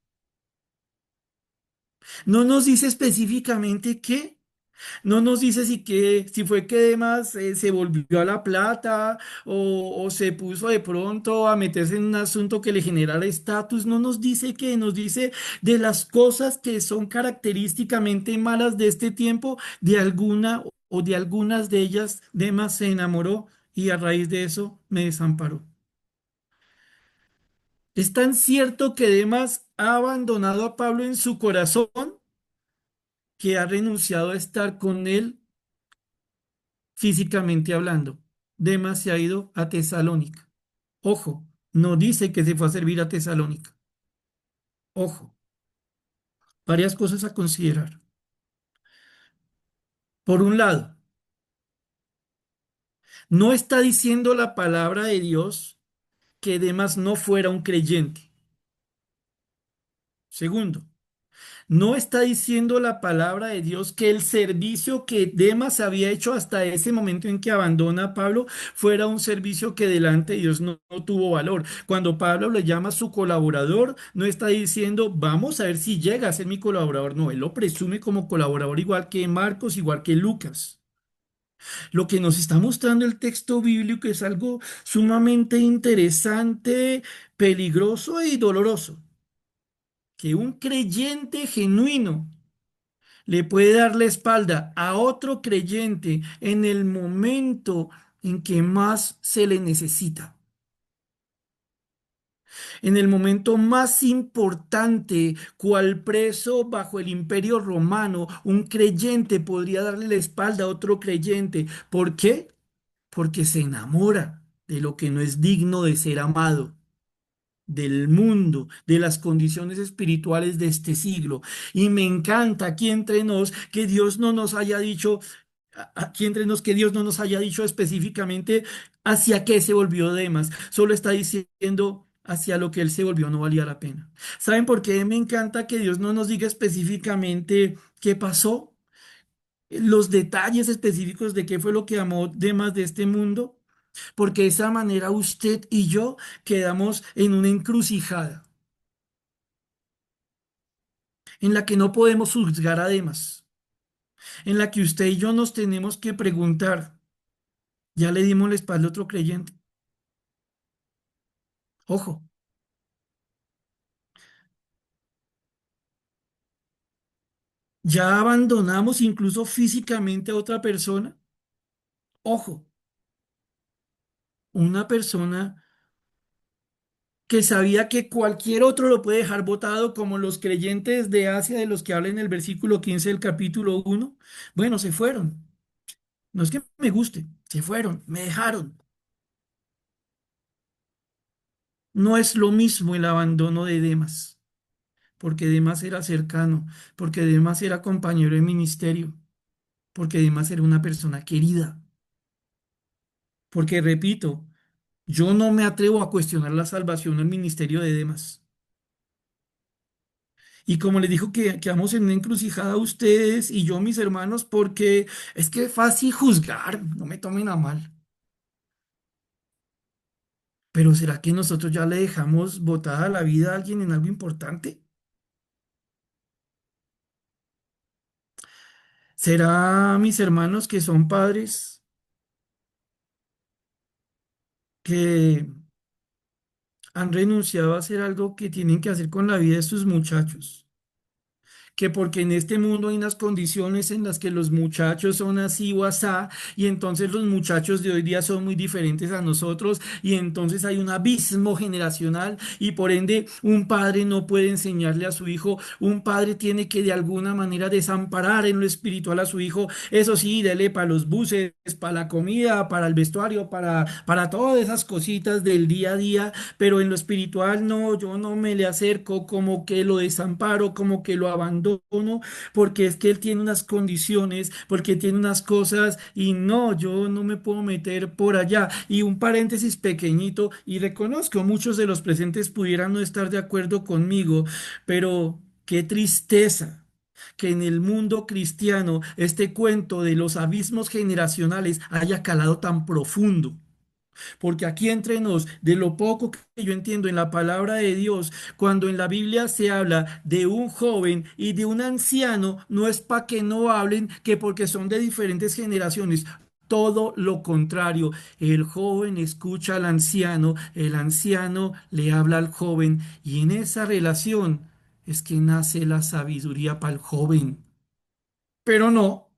No nos dice específicamente qué. No nos dice si fue que Demas se volvió a la plata o se puso de pronto a meterse en un asunto que le generara estatus. No nos dice qué, nos dice de las cosas que son característicamente malas de este tiempo, de alguna o de algunas de ellas, Demas se enamoró y a raíz de eso me desamparó. Es tan cierto que Demas ha abandonado a Pablo en su corazón que ha renunciado a estar con él físicamente hablando. Demas se ha ido a Tesalónica. Ojo, no dice que se fue a servir a Tesalónica. Ojo, varias cosas a considerar. Por un lado, no está diciendo la palabra de Dios que Demas no fuera un creyente. Segundo, no está diciendo la palabra de Dios que el servicio que Demas había hecho hasta ese momento en que abandona a Pablo fuera un servicio que delante de Dios no tuvo valor. Cuando Pablo le llama a su colaborador, no está diciendo, vamos a ver si llega a ser mi colaborador. No, él lo presume como colaborador igual que Marcos, igual que Lucas. Lo que nos está mostrando el texto bíblico es algo sumamente interesante, peligroso y doloroso. Que un creyente genuino le puede dar la espalda a otro creyente en el momento en que más se le necesita. En el momento más importante, cual preso bajo el imperio romano, un creyente podría darle la espalda a otro creyente. ¿Por qué? Porque se enamora de lo que no es digno de ser amado, del mundo, de las condiciones espirituales de este siglo. Y me encanta aquí entre nos que Dios no nos haya dicho, aquí entre nos, que Dios no nos haya dicho específicamente hacia qué se volvió Demas. Solo está diciendo hacia lo que él se volvió no valía la pena. ¿Saben por qué me encanta que Dios no nos diga específicamente qué pasó? Los detalles específicos de qué fue lo que amó Demas de este mundo, porque de esa manera usted y yo quedamos en una encrucijada en la que no podemos juzgar a Demas, en la que usted y yo nos tenemos que preguntar, ¿ya le dimos la espalda a otro creyente? Ojo, ¿ya abandonamos incluso físicamente a otra persona? Ojo, una persona que sabía que cualquier otro lo puede dejar botado, como los creyentes de Asia de los que habla en el versículo 15 del capítulo 1. Bueno, se fueron. No es que me guste, se fueron, me dejaron. No es lo mismo el abandono de Demas, porque Demas era cercano, porque Demas era compañero de ministerio, porque Demas era una persona querida, porque repito, yo no me atrevo a cuestionar la salvación o el ministerio de Demas. Y como les dijo que vamos en una encrucijada ustedes y yo, mis hermanos, porque es que es fácil juzgar, no me tomen a mal. Pero ¿será que nosotros ya le dejamos botada la vida a alguien en algo importante? ¿Será, mis hermanos, que son padres que han renunciado a hacer algo que tienen que hacer con la vida de sus muchachos? Que porque en este mundo hay unas condiciones en las que los muchachos son así o asá, y entonces los muchachos de hoy día son muy diferentes a nosotros, y entonces hay un abismo generacional, y por ende un padre no puede enseñarle a su hijo, un padre tiene que de alguna manera desamparar en lo espiritual a su hijo, eso sí, dele para los buses, para la comida, para el vestuario, para todas esas cositas del día a día, pero en lo espiritual no, yo no me le acerco, como que lo desamparo, como que lo abandono, porque es que él tiene unas condiciones, porque tiene unas cosas y no, yo no me puedo meter por allá. Y un paréntesis pequeñito, y reconozco, muchos de los presentes pudieran no estar de acuerdo conmigo, pero qué tristeza que en el mundo cristiano este cuento de los abismos generacionales haya calado tan profundo. Porque aquí entre nos, de lo poco que yo entiendo en la palabra de Dios, cuando en la Biblia se habla de un joven y de un anciano, no es para que no hablen que porque son de diferentes generaciones. Todo lo contrario, el joven escucha al anciano, el anciano le habla al joven y en esa relación es que nace la sabiduría para el joven. Pero no,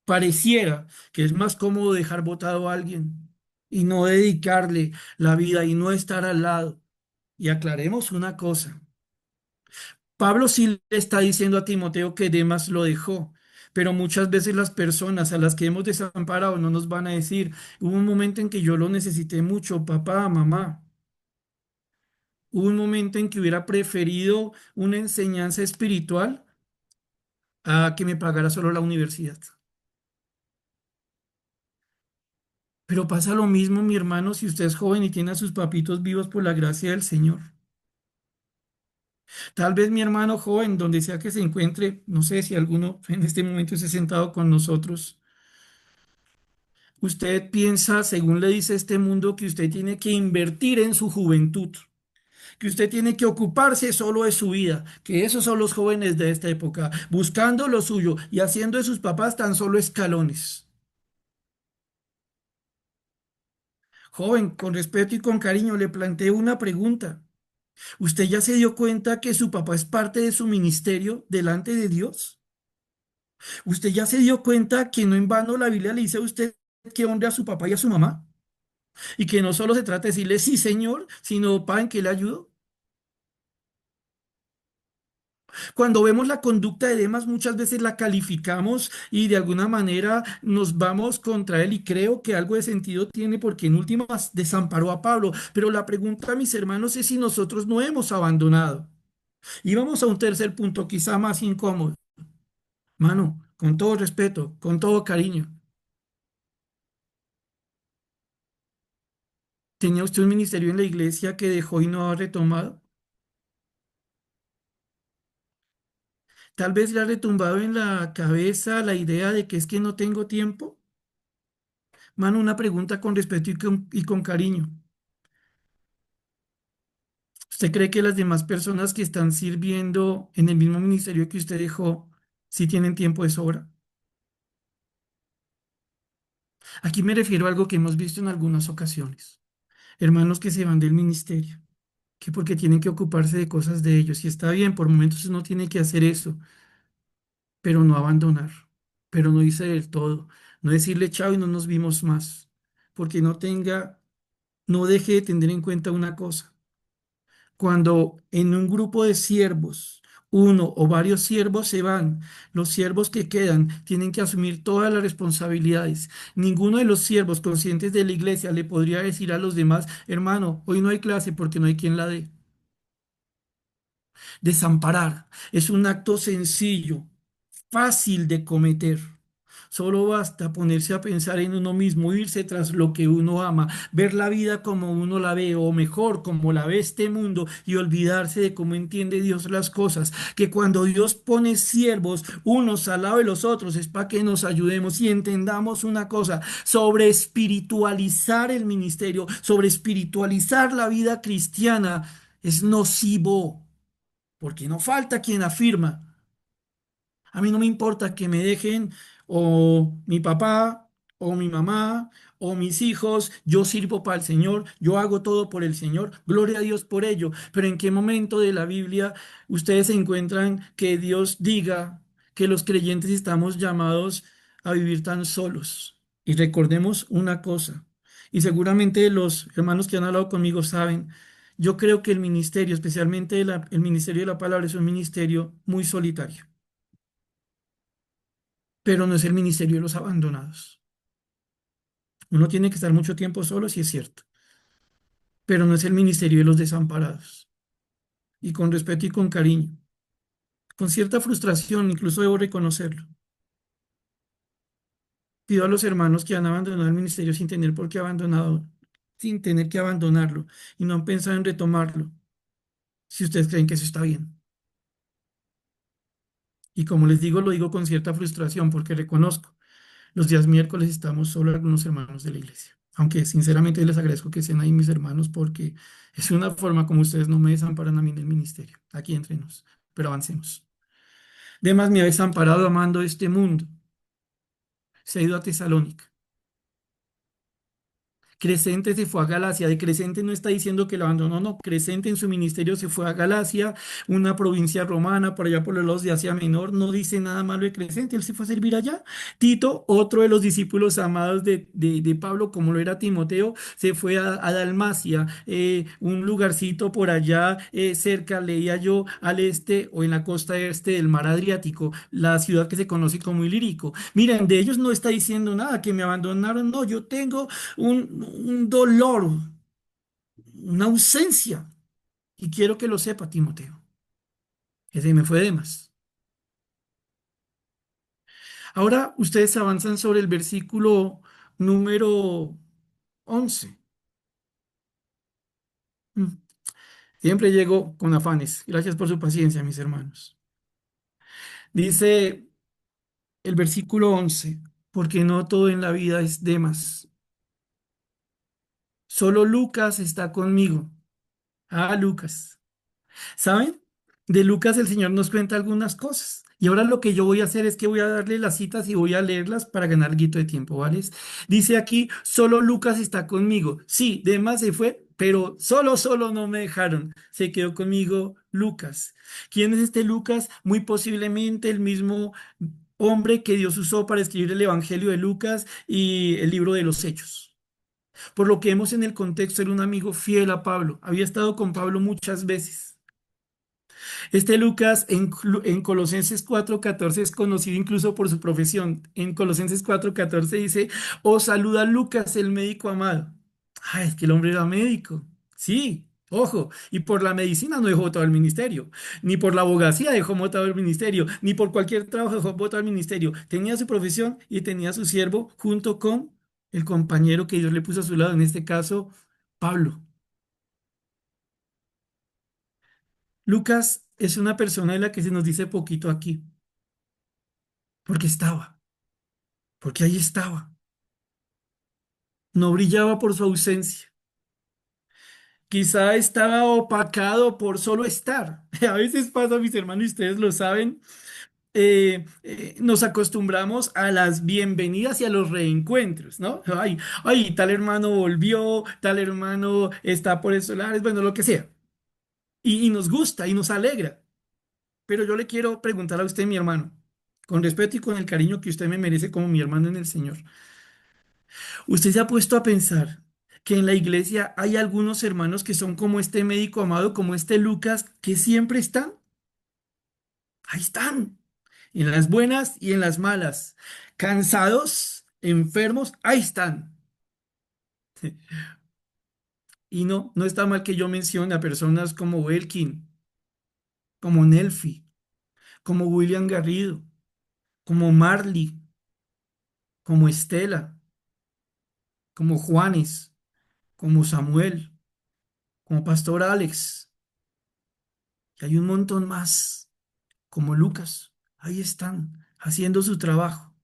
pareciera que es más cómodo dejar botado a alguien y no dedicarle la vida y no estar al lado. Y aclaremos una cosa. Pablo sí le está diciendo a Timoteo que Demas lo dejó, pero muchas veces las personas a las que hemos desamparado no nos van a decir, hubo un momento en que yo lo necesité mucho, papá, mamá. Hubo un momento en que hubiera preferido una enseñanza espiritual a que me pagara solo la universidad. Pero pasa lo mismo, mi hermano, si usted es joven y tiene a sus papitos vivos por la gracia del Señor. Tal vez mi hermano joven, donde sea que se encuentre, no sé si alguno en este momento esté sentado con nosotros, usted piensa, según le dice este mundo, que usted tiene que invertir en su juventud, que usted tiene que ocuparse solo de su vida, que esos son los jóvenes de esta época, buscando lo suyo y haciendo de sus papás tan solo escalones. Joven, con respeto y con cariño, le planteo una pregunta. ¿Usted ya se dio cuenta que su papá es parte de su ministerio delante de Dios? ¿Usted ya se dio cuenta que no en vano la Biblia le dice a usted que honre a su papá y a su mamá? Y que no solo se trata de decirle sí, señor, sino para en que le ayudo. Cuando vemos la conducta de Demas, muchas veces la calificamos y de alguna manera nos vamos contra él y creo que algo de sentido tiene porque en últimas desamparó a Pablo. Pero la pregunta, mis hermanos, es si nosotros no hemos abandonado. Y vamos a un tercer punto, quizá más incómodo. Mano, con todo respeto, con todo cariño, ¿tenía usted un ministerio en la iglesia que dejó y no ha retomado? Tal vez le ha retumbado en la cabeza la idea de que es que no tengo tiempo. Mano, una pregunta con respeto y con cariño. ¿Usted cree que las demás personas que están sirviendo en el mismo ministerio que usted dejó, sí tienen tiempo de sobra? Aquí me refiero a algo que hemos visto en algunas ocasiones. Hermanos que se van del ministerio, que porque tienen que ocuparse de cosas de ellos. Y está bien, por momentos uno tiene que hacer eso, pero no abandonar, pero no irse del todo, no decirle chao y no nos vimos más, porque no deje de tener en cuenta una cosa. Cuando en un grupo de siervos, uno o varios siervos se van, los siervos que quedan tienen que asumir todas las responsabilidades. Ninguno de los siervos conscientes de la iglesia le podría decir a los demás, hermano, hoy no hay clase porque no hay quien la dé. Desamparar es un acto sencillo, fácil de cometer. Solo basta ponerse a pensar en uno mismo, irse tras lo que uno ama, ver la vida como uno la ve, o mejor, como la ve este mundo, y olvidarse de cómo entiende Dios las cosas. Que cuando Dios pone siervos unos al lado de los otros, es para que nos ayudemos y entendamos una cosa, sobre espiritualizar el ministerio, sobre espiritualizar la vida cristiana, es nocivo, porque no falta quien afirma. A mí no me importa que me dejen o mi papá o mi mamá o mis hijos, yo sirvo para el Señor, yo hago todo por el Señor, gloria a Dios por ello. Pero ¿en qué momento de la Biblia ustedes se encuentran que Dios diga que los creyentes estamos llamados a vivir tan solos? Y recordemos una cosa, y seguramente los hermanos que han hablado conmigo saben, yo creo que el ministerio, especialmente el ministerio de la palabra, es un ministerio muy solitario, pero no es el ministerio de los abandonados. Uno tiene que estar mucho tiempo solo, sí es cierto, pero no es el ministerio de los desamparados. Y con respeto y con cariño, con cierta frustración, incluso debo reconocerlo. Pido a los hermanos que han abandonado el ministerio sin tener por qué abandonado, sin tener que abandonarlo y no han pensado en retomarlo, si ustedes creen que eso está bien. Y como les digo, lo digo con cierta frustración porque reconozco. Los días miércoles estamos solo algunos hermanos de la iglesia. Aunque sinceramente les agradezco que sean ahí mis hermanos porque es una forma como ustedes no me desamparan a mí en el ministerio. Aquí entre nos. Pero avancemos. Demas me ha desamparado amando este mundo. Se ha ido a Tesalónica. Crescente se fue a Galacia. De Crescente no está diciendo que lo abandonó, no. Crescente en su ministerio se fue a Galacia, una provincia romana, por allá por los lados de Asia Menor. No dice nada malo de Crescente, él se fue a servir allá. Tito, otro de los discípulos amados de Pablo, como lo era Timoteo, se fue a Dalmacia, un lugarcito por allá cerca, leía yo, al este o en la costa este del mar Adriático, la ciudad que se conoce como Ilírico. Miren, de ellos no está diciendo nada, que me abandonaron, no, yo tengo un dolor, una ausencia. Y quiero que lo sepa, Timoteo. Ese me fue de más. Ahora ustedes avanzan sobre el versículo número 11. Mm. Siempre llego con afanes. Gracias por su paciencia, mis hermanos. Dice el versículo 11, porque no todo en la vida es Demas. Solo Lucas está conmigo. Ah, Lucas. ¿Saben? De Lucas el Señor nos cuenta algunas cosas. Y ahora lo que yo voy a hacer es que voy a darle las citas y voy a leerlas para ganar algo de tiempo, ¿vale? Dice aquí, solo Lucas está conmigo. Sí, Demas se fue, pero solo no me dejaron. Se quedó conmigo Lucas. ¿Quién es este Lucas? Muy posiblemente el mismo hombre que Dios usó para escribir el Evangelio de Lucas y el libro de los Hechos. Por lo que vemos en el contexto, era un amigo fiel a Pablo. Había estado con Pablo muchas veces. Este Lucas en Colosenses 4:14 es conocido incluso por su profesión. En Colosenses 4:14 dice, os saluda Lucas, el médico amado. Ah, es que el hombre era médico. Sí, ojo. Y por la medicina no dejó botado el ministerio. Ni por la abogacía dejó botado el ministerio. Ni por cualquier trabajo dejó botado el ministerio. Tenía su profesión y tenía su siervo junto con el compañero que Dios le puso a su lado. En este caso, Pablo. Lucas es una persona de la que se nos dice poquito aquí, porque estaba, porque ahí estaba. No brillaba por su ausencia. Quizá estaba opacado por solo estar. A veces pasa, mis hermanos, y ustedes lo saben, nos acostumbramos a las bienvenidas y a los reencuentros, ¿no? Ay, tal hermano volvió, tal hermano está por estos lares, bueno, lo que sea. Y nos gusta y nos alegra. Pero yo le quiero preguntar a usted, mi hermano, con respeto y con el cariño que usted me merece como mi hermano en el Señor. ¿Usted se ha puesto a pensar que en la iglesia hay algunos hermanos que son como este médico amado, como este Lucas, que siempre están? Ahí están, en las buenas y en las malas. Cansados, enfermos, ahí están. Y no está mal que yo mencione a personas como Welkin, como Nelfi, como William Garrido, como Marley, como Estela, como Juanes, como Samuel, como Pastor Alex, y hay un montón más, como Lucas. Ahí están, haciendo su trabajo.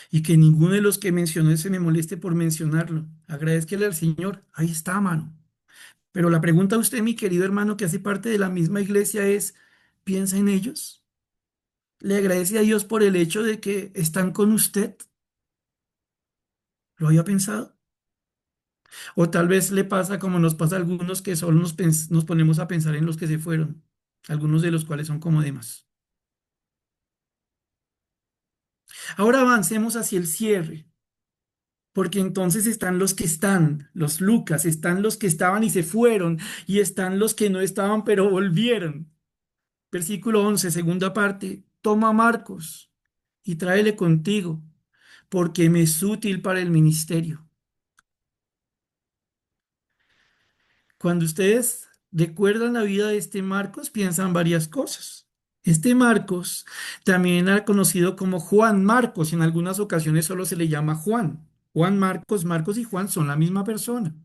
Y que ninguno de los que mencioné se me moleste por mencionarlo. Agradezcale al Señor. Ahí está, mano. Pero la pregunta a usted, mi querido hermano, que hace parte de la misma iglesia, es, ¿piensa en ellos? ¿Le agradece a Dios por el hecho de que están con usted? ¿Lo había pensado? O tal vez le pasa como nos pasa a algunos que solo nos ponemos a pensar en los que se fueron, algunos de los cuales son como demás. Ahora avancemos hacia el cierre, porque entonces están los que están, los Lucas, están los que estaban y se fueron, y están los que no estaban pero volvieron. Versículo 11, segunda parte, toma a Marcos y tráele contigo, porque me es útil para el ministerio. Cuando ustedes recuerdan la vida de este Marcos, piensan varias cosas. Este Marcos también era conocido como Juan Marcos, en algunas ocasiones solo se le llama Juan. Juan Marcos, Marcos y Juan son la misma persona.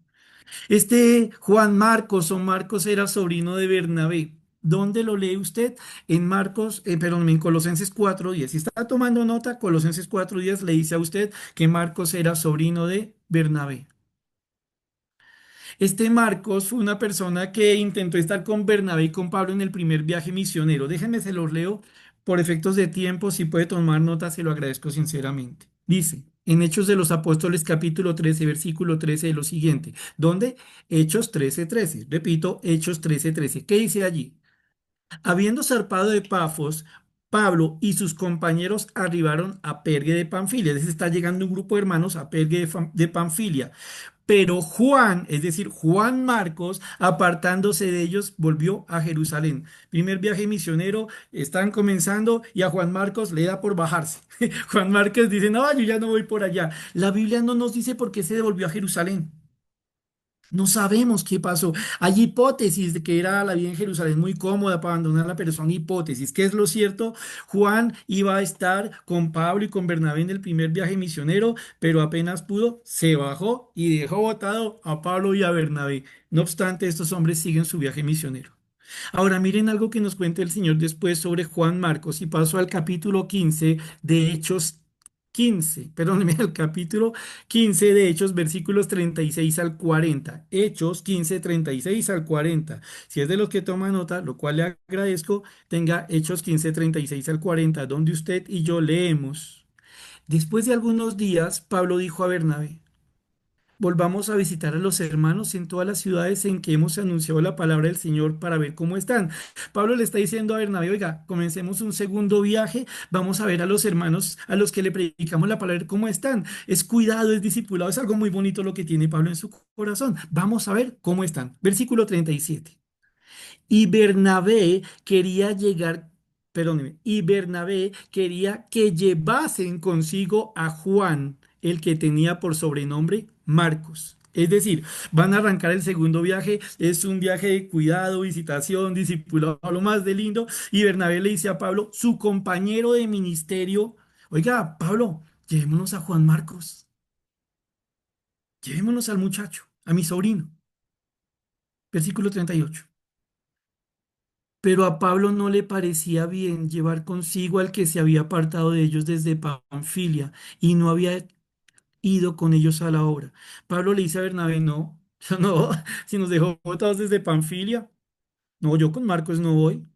Este Juan Marcos o Marcos era sobrino de Bernabé. ¿Dónde lo lee usted? En Marcos, perdón, en Colosenses 4:10. Si está tomando nota, Colosenses 4:10 le dice a usted que Marcos era sobrino de Bernabé. Este Marcos fue una persona que intentó estar con Bernabé y con Pablo en el primer viaje misionero. Déjenme se los leo por efectos de tiempo. Si puede tomar nota, se lo agradezco sinceramente. Dice, en Hechos de los Apóstoles capítulo 13 versículo 13 de lo siguiente. ¿Dónde? Hechos 13:13. Repito, Hechos 13:13. ¿Qué dice allí? Habiendo zarpado de Pafos, Pablo y sus compañeros arribaron a Pergue de Panfilia. Es decir, está llegando un grupo de hermanos a Pergue de Panfilia. Pero Juan, es decir, Juan Marcos, apartándose de ellos, volvió a Jerusalén. Primer viaje misionero, están comenzando y a Juan Marcos le da por bajarse. Juan Marcos dice, no, yo ya no voy por allá. La Biblia no nos dice por qué se devolvió a Jerusalén. No sabemos qué pasó. Hay hipótesis de que era la vida en Jerusalén muy cómoda para abandonarla, pero son hipótesis. ¿Qué es lo cierto? Juan iba a estar con Pablo y con Bernabé en el primer viaje misionero, pero apenas pudo, se bajó y dejó botado a Pablo y a Bernabé. No obstante, estos hombres siguen su viaje misionero. Ahora miren algo que nos cuenta el Señor después sobre Juan Marcos y paso al capítulo 15 de Hechos 15, perdóneme, al capítulo 15 de Hechos, versículos 36 al 40. Hechos 15, 36 al 40. Si es de los que toma nota, lo cual le agradezco, tenga Hechos 15, 36 al 40, donde usted y yo leemos. Después de algunos días, Pablo dijo a Bernabé, volvamos a visitar a los hermanos en todas las ciudades en que hemos anunciado la palabra del Señor para ver cómo están. Pablo le está diciendo a Bernabé, oiga, comencemos un segundo viaje, vamos a ver a los hermanos a los que le predicamos la palabra, cómo están. Es cuidado, es discipulado, es algo muy bonito lo que tiene Pablo en su corazón. Vamos a ver cómo están. Versículo 37. Y Bernabé quería llegar, perdóneme, y Bernabé quería que llevasen consigo a Juan, el que tenía por sobrenombre Marcos. Es decir, van a arrancar el segundo viaje, es un viaje de cuidado, visitación, discipulado, lo más de lindo. Y Bernabé le dice a Pablo, su compañero de ministerio, oiga, Pablo, llevémonos a Juan Marcos, llevémonos al muchacho, a mi sobrino. Versículo 38. Pero a Pablo no le parecía bien llevar consigo al que se había apartado de ellos desde Panfilia y no había ido con ellos a la obra. Pablo le dice a Bernabé, no, no, si nos dejó botados desde Panfilia, no, yo con Marcos no voy.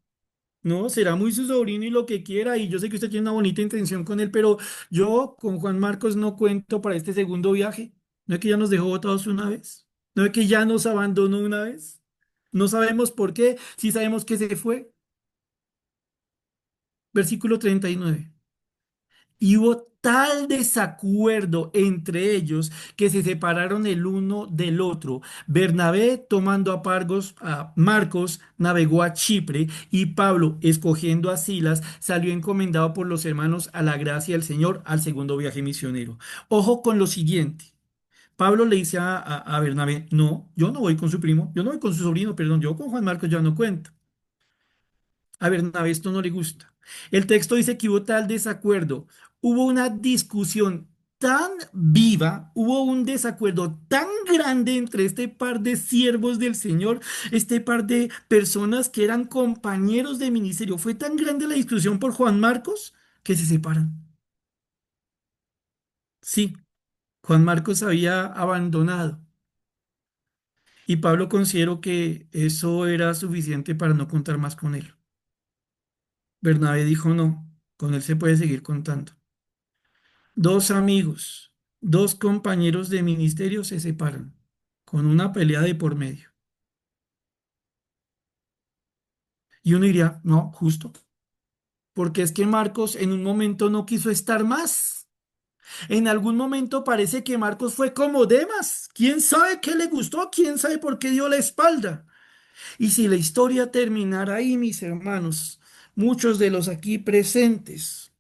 No, será muy su sobrino y lo que quiera, y yo sé que usted tiene una bonita intención con él, pero yo con Juan Marcos no cuento para este segundo viaje. ¿No es que ya nos dejó botados una vez? ¿No es que ya nos abandonó una vez? No sabemos por qué, sí sabemos que se fue. Versículo 39. Y hubo tal desacuerdo entre ellos que se separaron el uno del otro. Bernabé, tomando a Marcos, navegó a Chipre y Pablo, escogiendo a Silas, salió encomendado por los hermanos a la gracia del Señor al segundo viaje misionero. Ojo con lo siguiente. Pablo le dice a Bernabé, no, yo no voy con su primo, yo no voy con su sobrino, perdón, yo con Juan Marcos ya no cuento. A Bernabé esto no le gusta. El texto dice que hubo tal desacuerdo, hubo una discusión. tan viva, hubo un desacuerdo tan grande entre este par de siervos del Señor, este par de personas que eran compañeros de ministerio. Fue tan grande la discusión por Juan Marcos que se separan. Sí, Juan Marcos había abandonado y Pablo consideró que eso era suficiente para no contar más con él. Bernabé dijo no, con él se puede seguir contando. Dos amigos, dos compañeros de ministerio se separan con una pelea de por medio. Y uno diría, no, justo, porque es que Marcos en un momento no quiso estar más. En algún momento parece que Marcos fue como Demas. ¿Quién sabe qué le gustó? ¿Quién sabe por qué dio la espalda? Y si la historia terminara ahí, mis hermanos, muchos de los aquí presentes,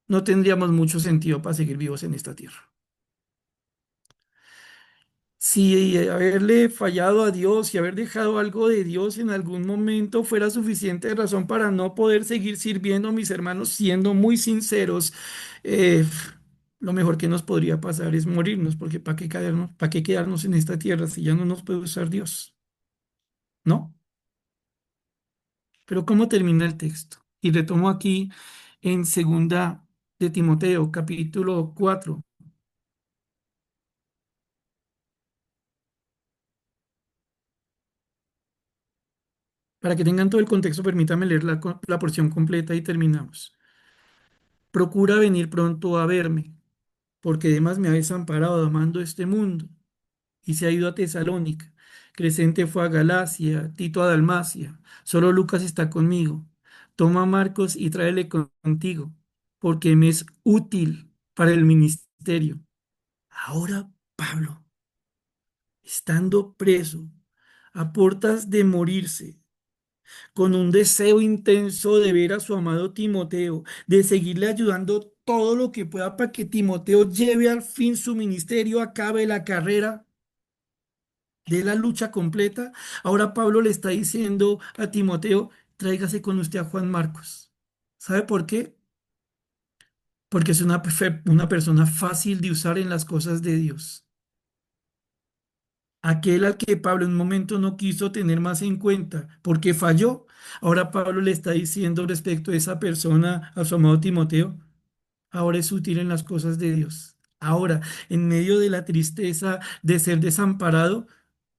no tendríamos mucho sentido para seguir vivos en esta tierra. Si haberle fallado a Dios y haber dejado algo de Dios en algún momento fuera suficiente razón para no poder seguir sirviendo, mis hermanos, siendo muy sinceros, eh, lo mejor que nos podría pasar es morirnos, porque para qué quedarnos en esta tierra si ya no nos puede usar Dios? ¿No? Pero ¿cómo termina el texto? Y retomo aquí en segunda de Timoteo, capítulo 4, para que tengan todo el contexto, permítame leer la porción completa y terminamos. Procura venir pronto a verme, porque además me ha desamparado amando este mundo, y se ha ido a Tesalónica. Crescente fue a Galacia, Tito a Dalmacia. Solo Lucas está conmigo. Toma a Marcos y tráele contigo, porque me es útil para el ministerio. Ahora Pablo, estando preso, a puertas de morirse, con un deseo intenso de ver a su amado Timoteo, de seguirle ayudando todo lo que pueda para que Timoteo lleve al fin su ministerio, acabe la carrera de la lucha completa. Ahora Pablo le está diciendo a Timoteo, tráigase con usted a Juan Marcos. ¿Sabe por qué? Porque es una persona fácil de usar en las cosas de Dios. Aquel al que Pablo en un momento no quiso tener más en cuenta porque falló. Ahora Pablo le está diciendo respecto a esa persona, a su amado Timoteo, ahora es útil en las cosas de Dios. Ahora, en medio de la tristeza de ser desamparado,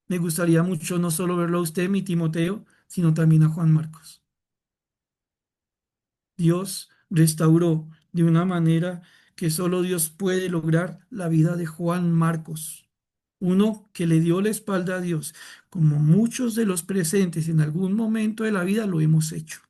me gustaría mucho no solo verlo a usted, mi Timoteo, sino también a Juan Marcos. Dios restauró de una manera que solo Dios puede lograr la vida de Juan Marcos, uno que le dio la espalda a Dios, como muchos de los presentes en algún momento de la vida lo hemos hecho.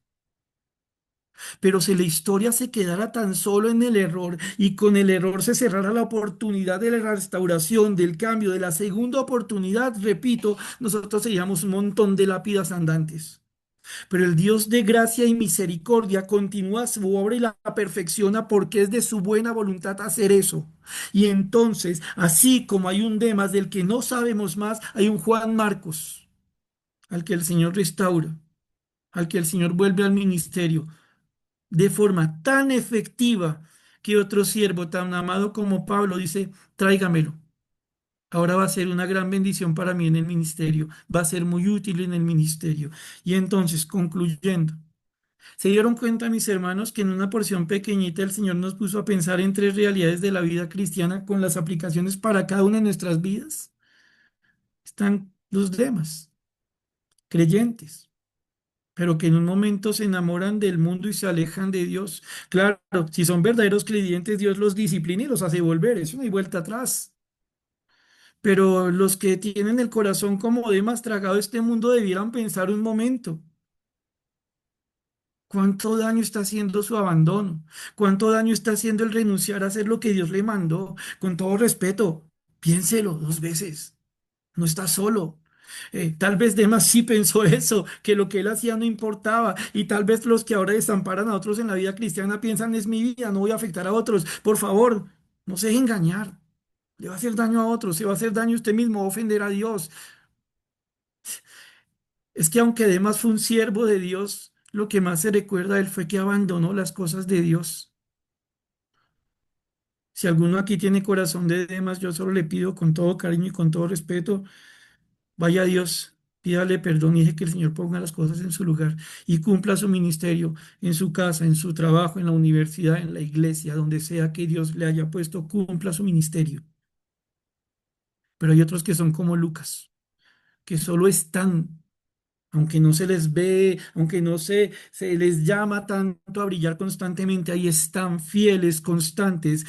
Pero si la historia se quedara tan solo en el error y con el error se cerrara la oportunidad de la restauración, del cambio, de la segunda oportunidad, repito, nosotros seríamos un montón de lápidas andantes. Pero el Dios de gracia y misericordia continúa su obra y la perfecciona porque es de su buena voluntad hacer eso. Y entonces, así como hay un Demas del que no sabemos más, hay un Juan Marcos, al que el Señor restaura, al que el Señor vuelve al ministerio de forma tan efectiva que otro siervo tan amado como Pablo dice, tráigamelo. Ahora va a ser una gran bendición para mí en el ministerio, va a ser muy útil en el ministerio. Y entonces, concluyendo, ¿se dieron cuenta, mis hermanos, que en una porción pequeñita el Señor nos puso a pensar en tres realidades de la vida cristiana con las aplicaciones para cada una de nuestras vidas? Están los demás, creyentes, pero que en un momento se enamoran del mundo y se alejan de Dios. Claro, si son verdaderos creyentes, Dios los disciplina y los hace volver, eso no hay vuelta atrás. Pero los que tienen el corazón como Demas tragado este mundo debieran pensar un momento. ¿Cuánto daño está haciendo su abandono? ¿Cuánto daño está haciendo el renunciar a hacer lo que Dios le mandó? Con todo respeto, piénselo dos veces. No está solo. Tal vez Demas sí pensó eso, que lo que él hacía no importaba. Y tal vez los que ahora desamparan a otros en la vida cristiana piensan es mi vida, no voy a afectar a otros. Por favor, no se deje engañar. Le va a hacer daño a otros, se va a hacer daño a usted mismo, va a ofender a Dios. Es que aunque Demas fue un siervo de Dios, lo que más se recuerda de él fue que abandonó las cosas de Dios. Si alguno aquí tiene corazón de Demas, yo solo le pido con todo cariño y con todo respeto, vaya a Dios, pídale perdón y deje que el Señor ponga las cosas en su lugar y cumpla su ministerio en su casa, en su trabajo, en la universidad, en la iglesia, donde sea que Dios le haya puesto, cumpla su ministerio. Pero hay otros que son como Lucas, que solo están, aunque no se les ve, aunque no se les llama tanto a brillar constantemente, ahí están fieles, constantes,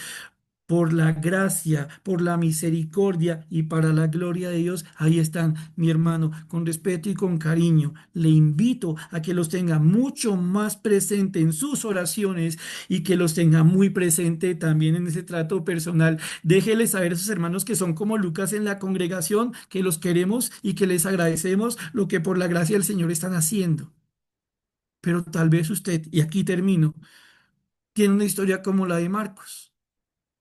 por la gracia, por la misericordia y para la gloria de Dios. Ahí están, mi hermano, con respeto y con cariño. Le invito a que los tenga mucho más presente en sus oraciones y que los tenga muy presente también en ese trato personal. Déjele saber a sus hermanos que son como Lucas en la congregación, que los queremos y que les agradecemos lo que por la gracia del Señor están haciendo. Pero tal vez usted, y aquí termino, tiene una historia como la de Marcos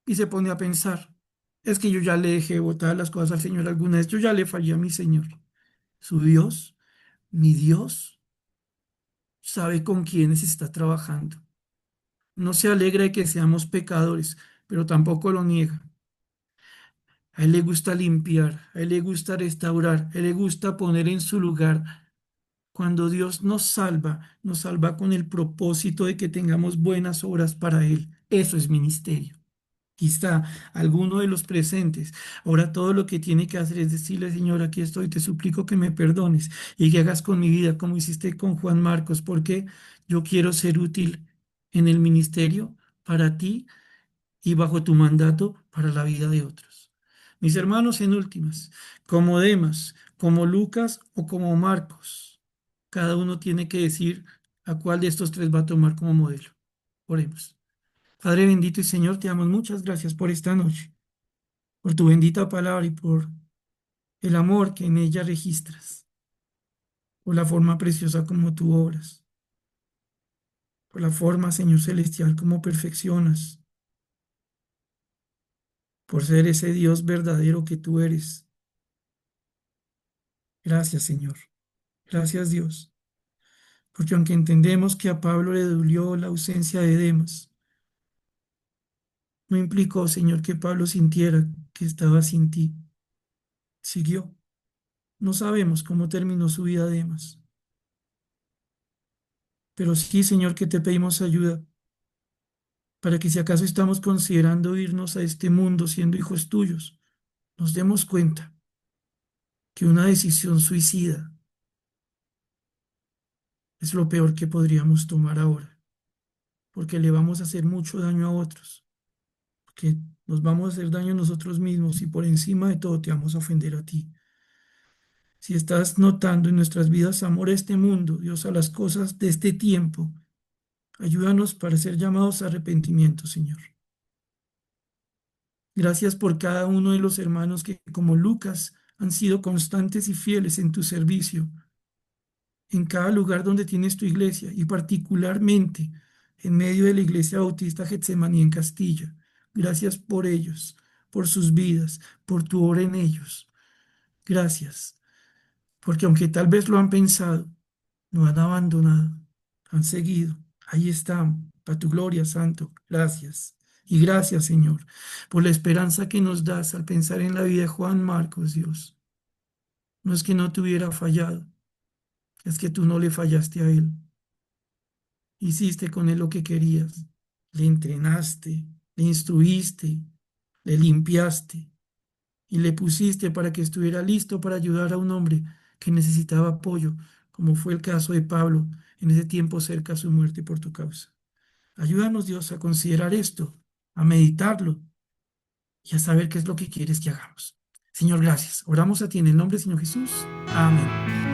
y se pone a pensar, es que yo ya le dejé botar las cosas al Señor alguna vez, yo ya le fallé a mi Señor. Su Dios, mi Dios, sabe con quiénes está trabajando. No se alegra de que seamos pecadores, pero tampoco lo niega. A Él le gusta limpiar, a Él le gusta restaurar, a Él le gusta poner en su lugar. Cuando Dios nos salva con el propósito de que tengamos buenas obras para Él. Eso es ministerio. Aquí está alguno de los presentes. Ahora todo lo que tiene que hacer es decirle, Señor, aquí estoy, te suplico que me perdones y que hagas con mi vida como hiciste con Juan Marcos, porque yo quiero ser útil en el ministerio para ti y bajo tu mandato para la vida de otros. Mis hermanos, en últimas, como Demas, como Lucas o como Marcos, cada uno tiene que decir a cuál de estos tres va a tomar como modelo. Oremos. Padre bendito y Señor, te damos muchas gracias por esta noche, por tu bendita palabra y por el amor que en ella registras, por la forma preciosa como tú obras, por la forma, Señor celestial, como perfeccionas, por ser ese Dios verdadero que tú eres. Gracias, Señor. Gracias, Dios. Porque aunque entendemos que a Pablo le dolió la ausencia de Demas, no implicó, Señor, que Pablo sintiera que estaba sin ti. Siguió. No sabemos cómo terminó su vida Demas, pero sí, Señor, que te pedimos ayuda para que si acaso estamos considerando irnos a este mundo siendo hijos tuyos, nos demos cuenta que una decisión suicida es lo peor que podríamos tomar ahora, porque le vamos a hacer mucho daño a otros, porque nos vamos a hacer daño a nosotros mismos y por encima de todo te vamos a ofender a ti. Si estás notando en nuestras vidas amor a este mundo, Dios, a las cosas de este tiempo, ayúdanos para ser llamados a arrepentimiento, Señor. Gracias por cada uno de los hermanos que, como Lucas, han sido constantes y fieles en tu servicio, en cada lugar donde tienes tu iglesia y particularmente en medio de la Iglesia Bautista Getsemaní en Castilla. Gracias por ellos, por sus vidas, por tu obra en ellos. Gracias, porque aunque tal vez lo han pensado, no han abandonado, han seguido. Ahí están, para tu gloria, Santo. Gracias. Y gracias, Señor, por la esperanza que nos das al pensar en la vida de Juan Marcos, Dios. No es que no te hubiera fallado, es que tú no le fallaste a él. Hiciste con él lo que querías. Le entrenaste, le instruiste, le limpiaste y le pusiste para que estuviera listo para ayudar a un hombre que necesitaba apoyo, como fue el caso de Pablo en ese tiempo cerca a su muerte por tu causa. Ayúdanos, Dios, a considerar esto, a meditarlo y a saber qué es lo que quieres que hagamos. Señor, gracias. Oramos a ti en el nombre del Señor Jesús. Amén.